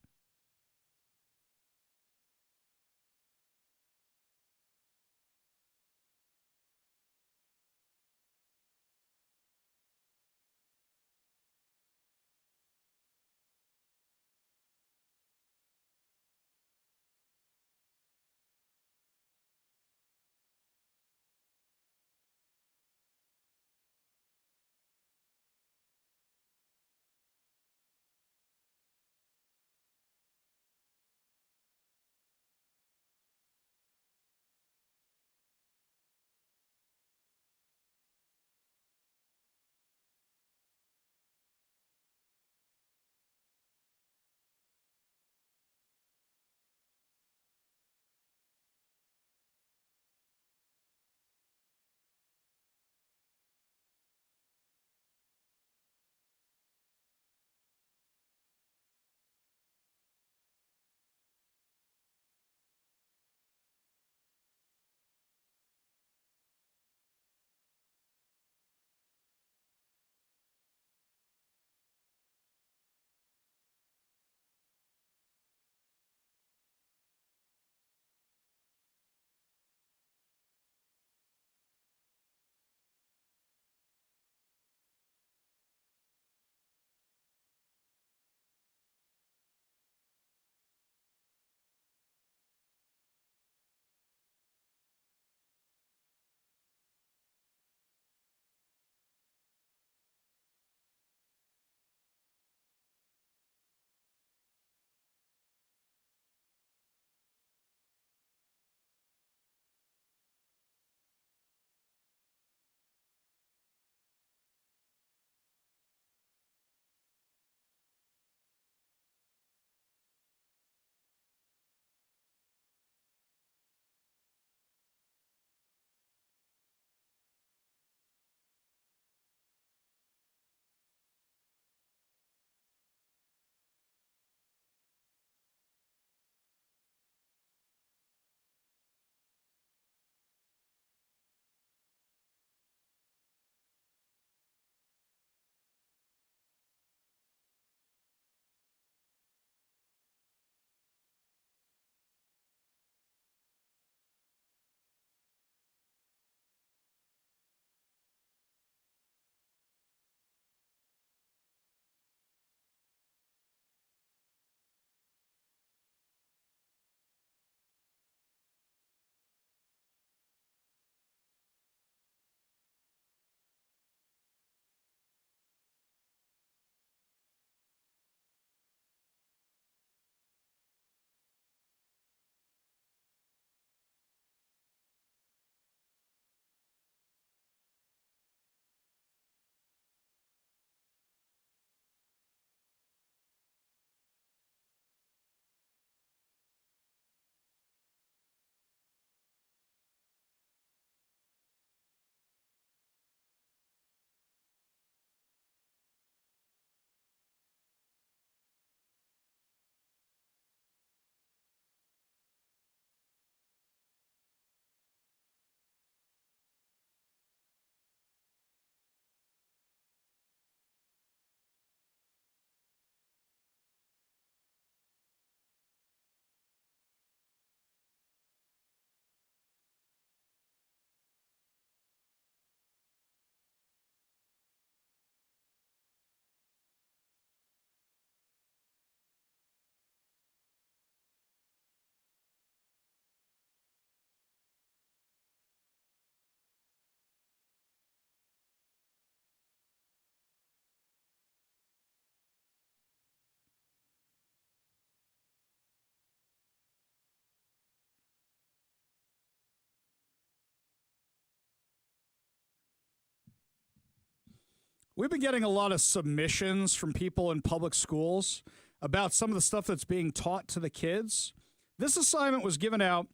We've been getting a lot of submissions from people in public schools about some of the stuff that's being taught to the kids. This assignment was given out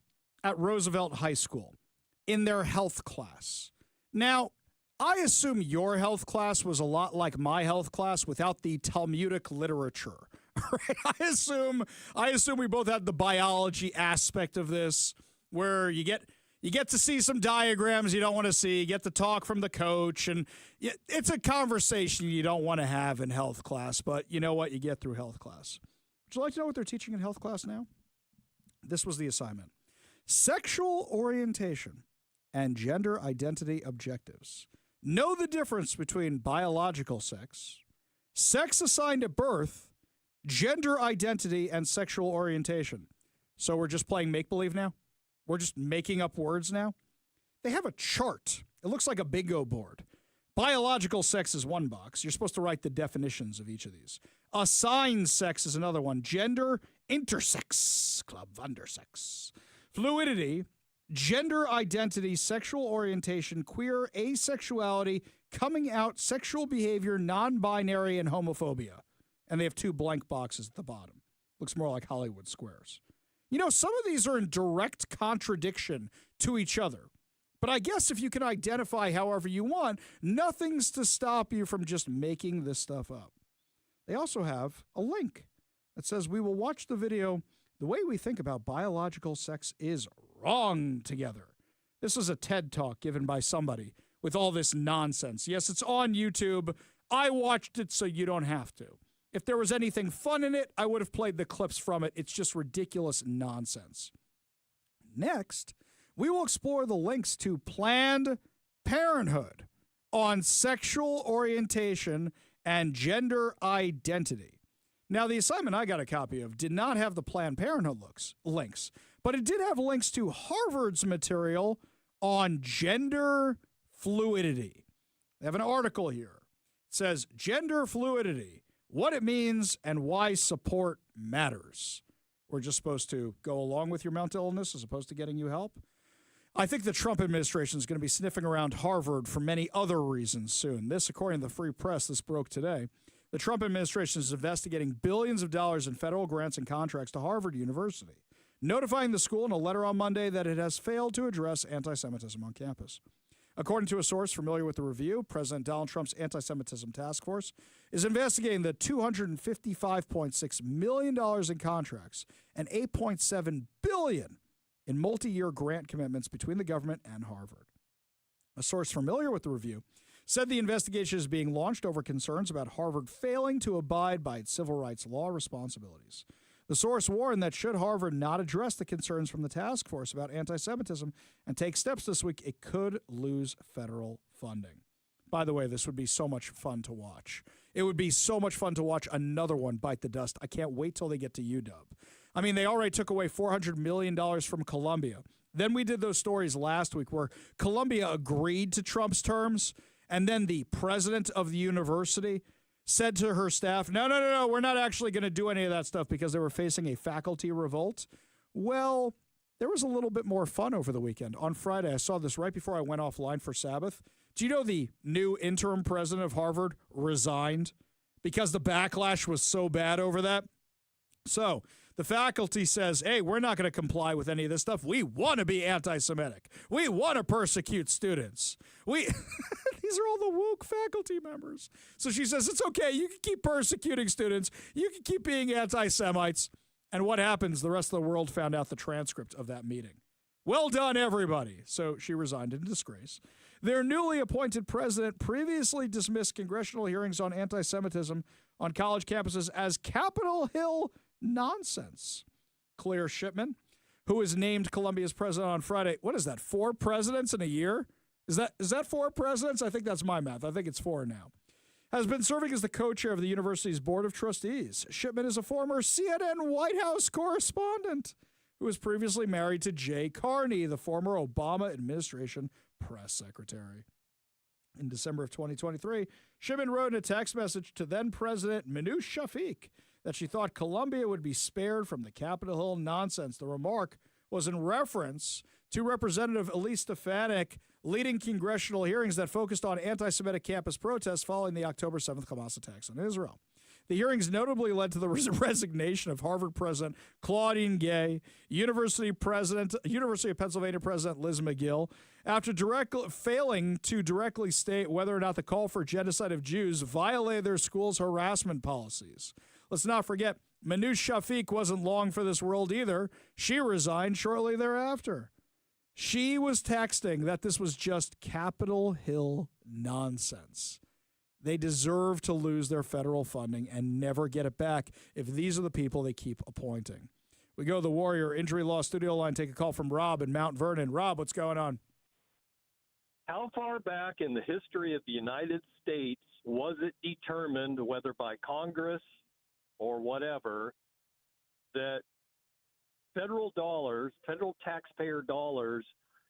at Roosevelt High School in their health class. Now, I assume your health class was a lot like my health class without the Talmudic literature. Right? I assume we both had the biology aspect of this, where you get to see some diagrams you don't want to see, you get to talk from the coach, and it's a conversation you don't want to have in health class, but you know what? You get through health class. Would you like to know what they're teaching in health class now? This was the assignment. Sexual orientation and gender identity objectives. Know the difference between biological sex, sex assigned at birth, gender identity, and sexual orientation. So we're just playing make-believe now? We're just making up words now? They have a chart. It looks like a bingo board. Biological sex is one box. You're supposed to write the definitions of each of these. Assigned sex is another one. Gender, intersex, club, undersex. Fluidity, gender identity, sexual orientation, queer, asexuality, coming out, sexual behavior, non-binary, and homophobia. And they have 2 blank boxes at the bottom. Looks more like Hollywood squares. You know, some of these are in direct contradiction to each other. But I guess if you can identify however you want, nothing's to stop you from just making this stuff up. They also have a link that says we will watch the video. The way we think about biological sex is wrong together. This is a TED Talk given by somebody with all this nonsense. Yes, it's on YouTube. I watched it so you don't have to. If there was anything fun in it, I would have played the clips from it. It's just ridiculous nonsense. Next, we will explore the links to Planned Parenthood on sexual orientation and gender identity. Now, the assignment I got a copy of did not have the Planned Parenthood links, but it did have links to Harvard's material on gender fluidity. They have an article here. It says, Gender Fluidity, What It Means and Why Support Matters. We're just supposed to go along with your mental illness as opposed to getting you help. I think the Trump administration is going to be sniffing around Harvard for many other reasons soon. This, according to the Free Press, this broke today. The Trump administration is investigating billions of dollars in federal grants and contracts to Harvard University, notifying the school in a letter on Monday that it has failed to address anti-Semitism on campus. According to a source familiar with the review, President Donald Trump's anti-Semitism task force is investigating the $255.6 million in contracts and $8.7 billion in multi-year grant commitments between the government and Harvard. A source familiar with the review said the investigation is being launched over concerns about Harvard failing to abide by its civil rights law responsibilities. The source warned that should Harvard not address the concerns from the task force about anti-Semitism and take steps this week, it could lose federal funding. By the way, this would be so much fun to watch. It would be so much fun to watch another one bite the dust. I can't wait till they get to UW. I mean, they already took away $400 million from Columbia. Then we did those stories last week where Columbia agreed to Trump's terms, and then the president of the university said to her staff, no, we're not actually going to do any of that stuff because they were facing a faculty revolt. Well, there was a little bit more fun over the weekend. On Friday, I saw this right before I went offline for Sabbath. Do you know the new interim president of Harvard resigned because the backlash was so bad over that? So the faculty says, hey, we're not going to comply with any of this stuff. We want to be anti-Semitic. We want to persecute students. These are all the woke faculty members. So she says, it's okay. You can keep persecuting students. You can keep being anti-Semites. And what happens? The rest of the world found out the transcript of that meeting. Well done, everybody. So she resigned in disgrace. Their newly appointed president previously dismissed congressional hearings on anti-Semitism on college campuses as Capitol Hill nonsense. Claire Shipman, who was named Columbia's president on Friday. What is that, 4 presidents in a year? Is that 4 presidents? I think that's my math. I think it's 4 now. Has been serving as the co-chair of the university's board of trustees. Shipman is a former CNN White House correspondent who was previously married to Jay Carney, the former Obama administration press secretary. In December of 2023, Shipman wrote in a text message to then-President Minouche Shafik that she thought Columbia would be spared from the Capitol Hill nonsense. The remark was in reference to Representative Elise Stefanik leading congressional hearings that focused on anti-Semitic campus protests following the October 7th Hamas attacks on Israel. The hearings notably led to the resignation of Harvard President Claudine Gay, University of Pennsylvania President Liz McGill, after failing to directly state whether or not the call for genocide of Jews violated their school's harassment policies. Let's not forget, Manoush Shafiq wasn't long for this world either. She resigned shortly thereafter. She was texting that this was just Capitol Hill nonsense. They deserve to lose their federal funding and never get it back if these are the people they keep appointing. We go to the Warrior Injury Law Studio line, take a call from Rob in Mount Vernon. Rob, what's going on? How far back in the history of the United States was it determined, whether by Congress or whatever, that federal taxpayer dollars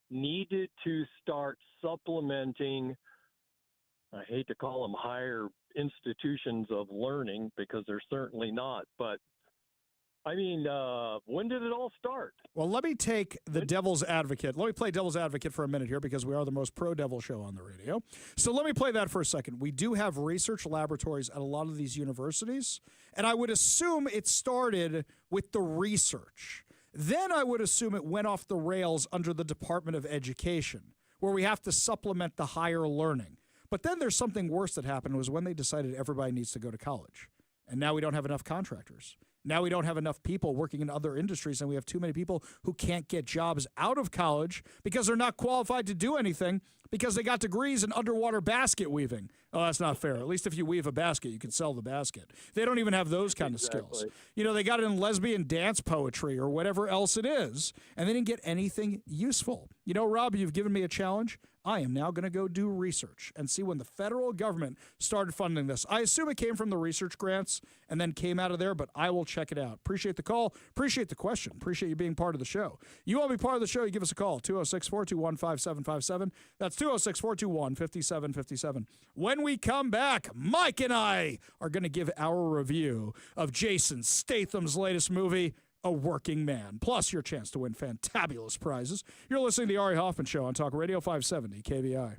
needed to start supplementing, I hate to call them higher institutions of learning because they're certainly not, but I mean, when did it all start? Well, let me take the devil's advocate. Let me play devil's advocate for a minute here because we are the most pro-devil show on the radio. So let me play that for a second. We do have research laboratories at a lot of these universities, and I would assume it started with the research. Then I would assume it went off the rails under the Department of Education, where we have to supplement the higher learning. But then there's something worse that happened was when they decided everybody needs to go to college. And now we don't have enough contractors. Now we don't have enough people working in other industries, and we have too many people who can't get jobs out of college because they're not qualified to do anything because they got degrees in underwater basket weaving. Oh, that's not fair. At least if you weave a basket, you can sell the basket. They don't even have those kind of skills. You know, they got it in lesbian dance poetry or whatever else it is, and they didn't get anything useful. You know, Rob, you've given me a challenge. I am now going to go do research and see when the federal government started funding this. I assume it came from the research grants and then came out of there, but I will check it out. Appreciate the call. Appreciate the question. Appreciate you being part of the show. You want to be part of the show, you give us a call, 206-421-5757. That's 206-421-5757. When we come back, Mike and I are going to give our review of Jason Statham's latest movie, A Working Man, plus your chance to win fantabulous prizes. You're listening to the Ari Hoffman Show on Talk Radio 570 KVI.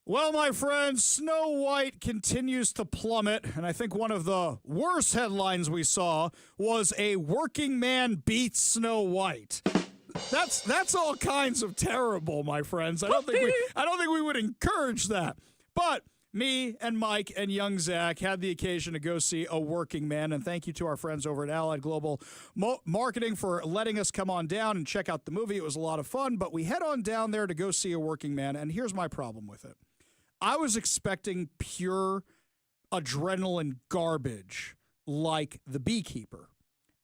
Well, my friends, Snow White continues to plummet, and I think one of the worst headlines we saw was a working man beats Snow White. That's all kinds of terrible, my friends. I don't think we would encourage that. But me and Mike and young Zach had the occasion to go see A Working Man, and thank you to our friends over at Allied Global Marketing for letting us come on down and check out the movie. It was a lot of fun, but we head on down there to go see A Working Man, and here's my problem with it. I was expecting pure adrenaline garbage like The Beekeeper.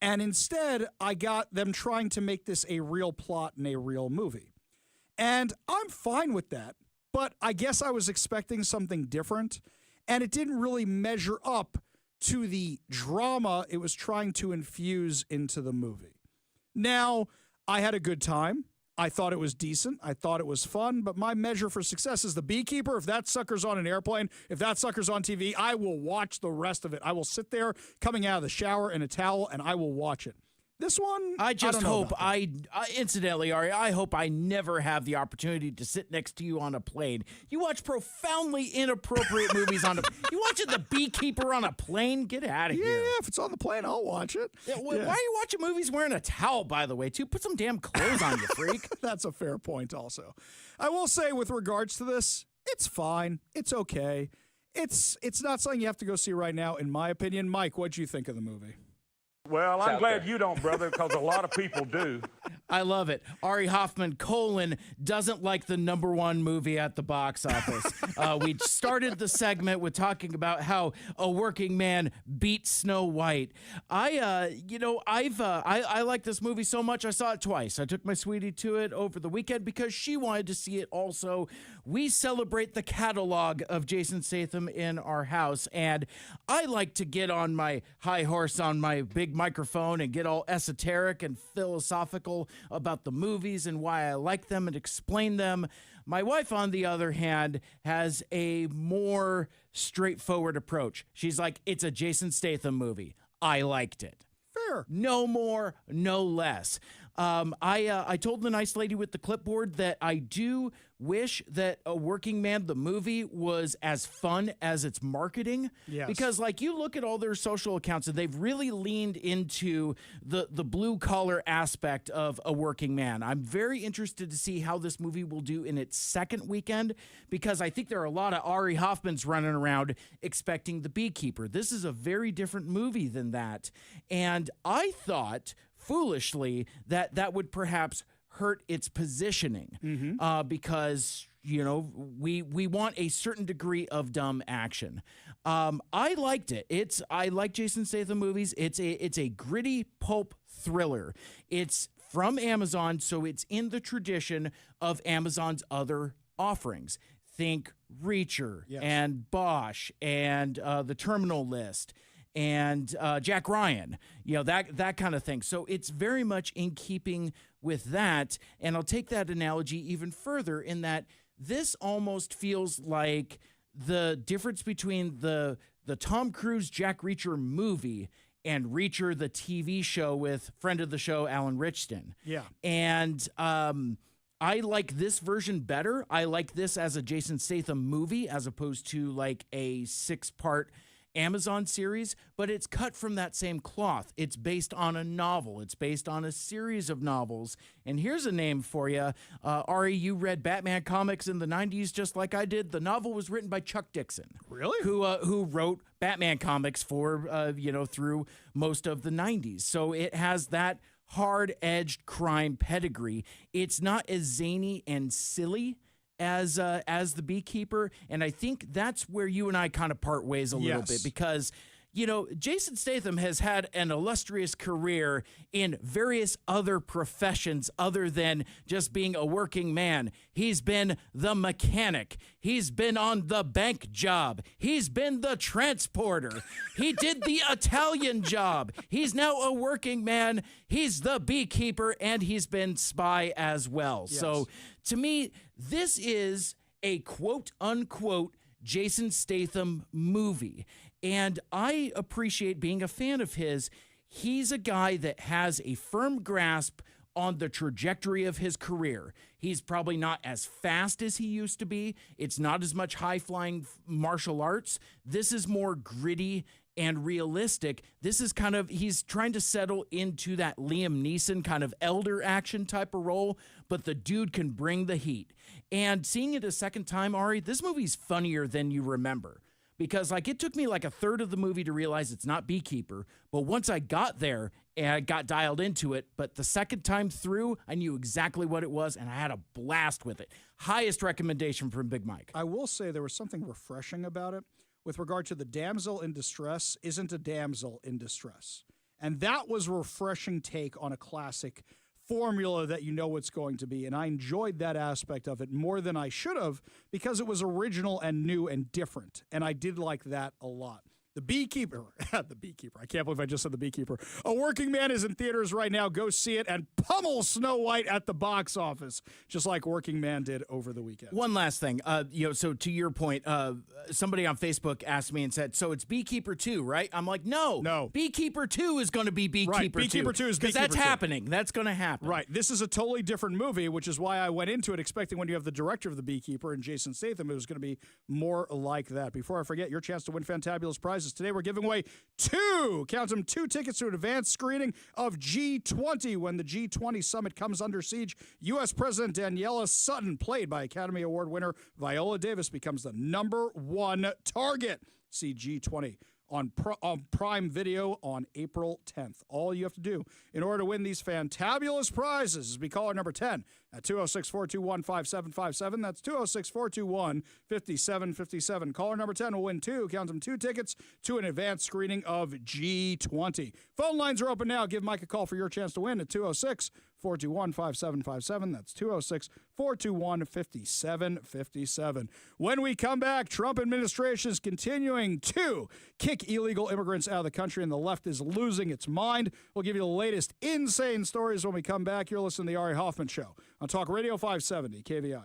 And instead, I got them trying to make this a real plot and a real movie. And I'm fine with that, but I guess I was expecting something different, and it didn't really measure up to the drama it was trying to infuse into the movie. Now, I had a good time. I thought it was decent. I thought it was fun, but my measure for success is The Beekeeper. If that sucker's on an airplane, if that sucker's on TV, I will watch the rest of it. I will sit there coming out of the shower in a towel, and I will watch it. This one, I just hope incidentally, Ari, I hope I never have the opportunity to sit next to you on a plane. You watch profoundly inappropriate movies on you watching The Beekeeper on a plane? Get out of here. Yeah, if it's on the plane, I'll watch it. Yeah, why are you watching movies wearing a towel, by the way, too? Put some damn clothes on, you freak. That's a fair point also. I will say with regards to this, it's fine. It's okay. It's not something you have to go see right now, in my opinion. Mike, what'd you think of the movie? Well, I'm glad you don't, brother, because a lot of people do. I love it. Ari Hoffman, doesn't like the number one movie at the box office. We started the segment with talking about how A Working Man beat Snow White. I like this movie so much, I saw it twice. I took my sweetie to it over the weekend because she wanted to see it also. We celebrate the catalog of Jason Statham in our house, and I like to get on my high horse on my big microphone and get all esoteric and philosophical about the movies and why I like them and explain them. My wife, on the other hand, has a more straightforward approach. She's like, it's a Jason Statham movie. I liked it. Fair. No more, no less. I told the nice lady with the clipboard that I do wish that A Working Man, the movie, was as fun as its marketing. Yes. Because, like, you look at all their social accounts, and they've really leaned into the blue-collar aspect of A Working Man. I'm very interested to see how this movie will do in its second weekend, because I think there are a lot of Ari Hoffmans running around expecting The Beekeeper. This is a very different movie than that. And I thought, foolishly, that would perhaps hurt its positioning because, you know, we want a certain degree of dumb action. I liked it. I like Jason Statham movies. It's a gritty pulp thriller. It's from Amazon, so it's in the tradition of Amazon's other offerings. Think Reacher and Bosch and The Terminal List and Jack Ryan, you know, that kind of thing. So it's very much in keeping with that. And I'll take that analogy even further in that this almost feels like the difference between the Tom Cruise Jack Reacher movie and Reacher, the TV show with friend of the show, Alan Richardson. Yeah. And I like this version better. I like this as a Jason Statham movie as opposed to like a 6-part Amazon series, but it's cut from that same cloth. It's based on a novel. It's based on a series of novels. And here's a name for you. Ari, you read Batman comics in the 90s just like I did. The novel was written by Chuck Dixon. Really? Who wrote Batman comics for, through most of the 90s. So it has that hard-edged crime pedigree. It's not as zany and silly as The Beekeeper, and I think that's where you and I kind of part ways a little bit, because, you know, Jason Statham has had an illustrious career in various other professions other than just being a working man. He's been the mechanic. He's been on the bank job. He's been the transporter. He did the Italian job. He's now a working man. He's the beekeeper, and he's been spy as well. Yes. So to me, this is a quote-unquote Jason Statham movie. And I appreciate being a fan of his. He's a guy that has a firm grasp on the trajectory of his career. He's probably not as fast as he used to be. It's not as much high-flying martial arts. This is more gritty and realistic. This is kind of, he's trying to settle into that Liam Neeson kind of elder action type of role, but the dude can bring the heat. And seeing it a second time, Ari, this movie's funnier than you remember. Because like it took me like a third of the movie to realize it's not Beekeeper, but once I got there and I got dialed into it, but the second time through, I knew exactly what it was and I had a blast with it. Highest recommendation from Big Mike. I will say there was something refreshing about it with regard to the damsel in distress isn't a damsel in distress. And that was a refreshing take on a classic formula that you know what's going to be. And I enjoyed that aspect of it more than I should have because it was original and new and different. And I did like that a lot. The Beekeeper, the Beekeeper. I can't believe I just said The Beekeeper. A Working Man is in theaters right now. Go see it and pummel Snow White at the box office, just like Working Man did over the weekend. One last thing, so to your point, somebody on Facebook asked me and said, so it's Beekeeper 2, right? I'm like, no. Beekeeper 2 is going to be Beekeeper 2. Right, Beekeeper 2 is Beekeeper 2. Because that's happening. That's going to happen. Right. This is a totally different movie, which is why I went into it expecting when you have the director of The Beekeeper and Jason Statham, it was going to be more like that. Before I forget, your chance to win fantabulous prizes. Today we're giving away two tickets to an advanced screening of G20 when the G20 summit comes under siege. U.S. President Daniela Sutton, played by Academy Award winner Viola Davis, becomes the #1 target. See G20 on Prime Video on April 10th. All you have to do in order to win these fantabulous prizes is be caller number 10 at 206-421-5757. That's 206-421-5757. Caller number 10 will win two tickets to an advanced screening of G20. Phone lines are open now. Give Mike a call for your chance to win at 206-421-5757. That's 206-421-5757. When we come back, Trump administration is continuing to kick illegal immigrants out of the country, and the left is losing its mind. We'll give you the latest insane stories when we come back. You're listening to the Ari Hoffman Show on Talk Radio 570 KVI.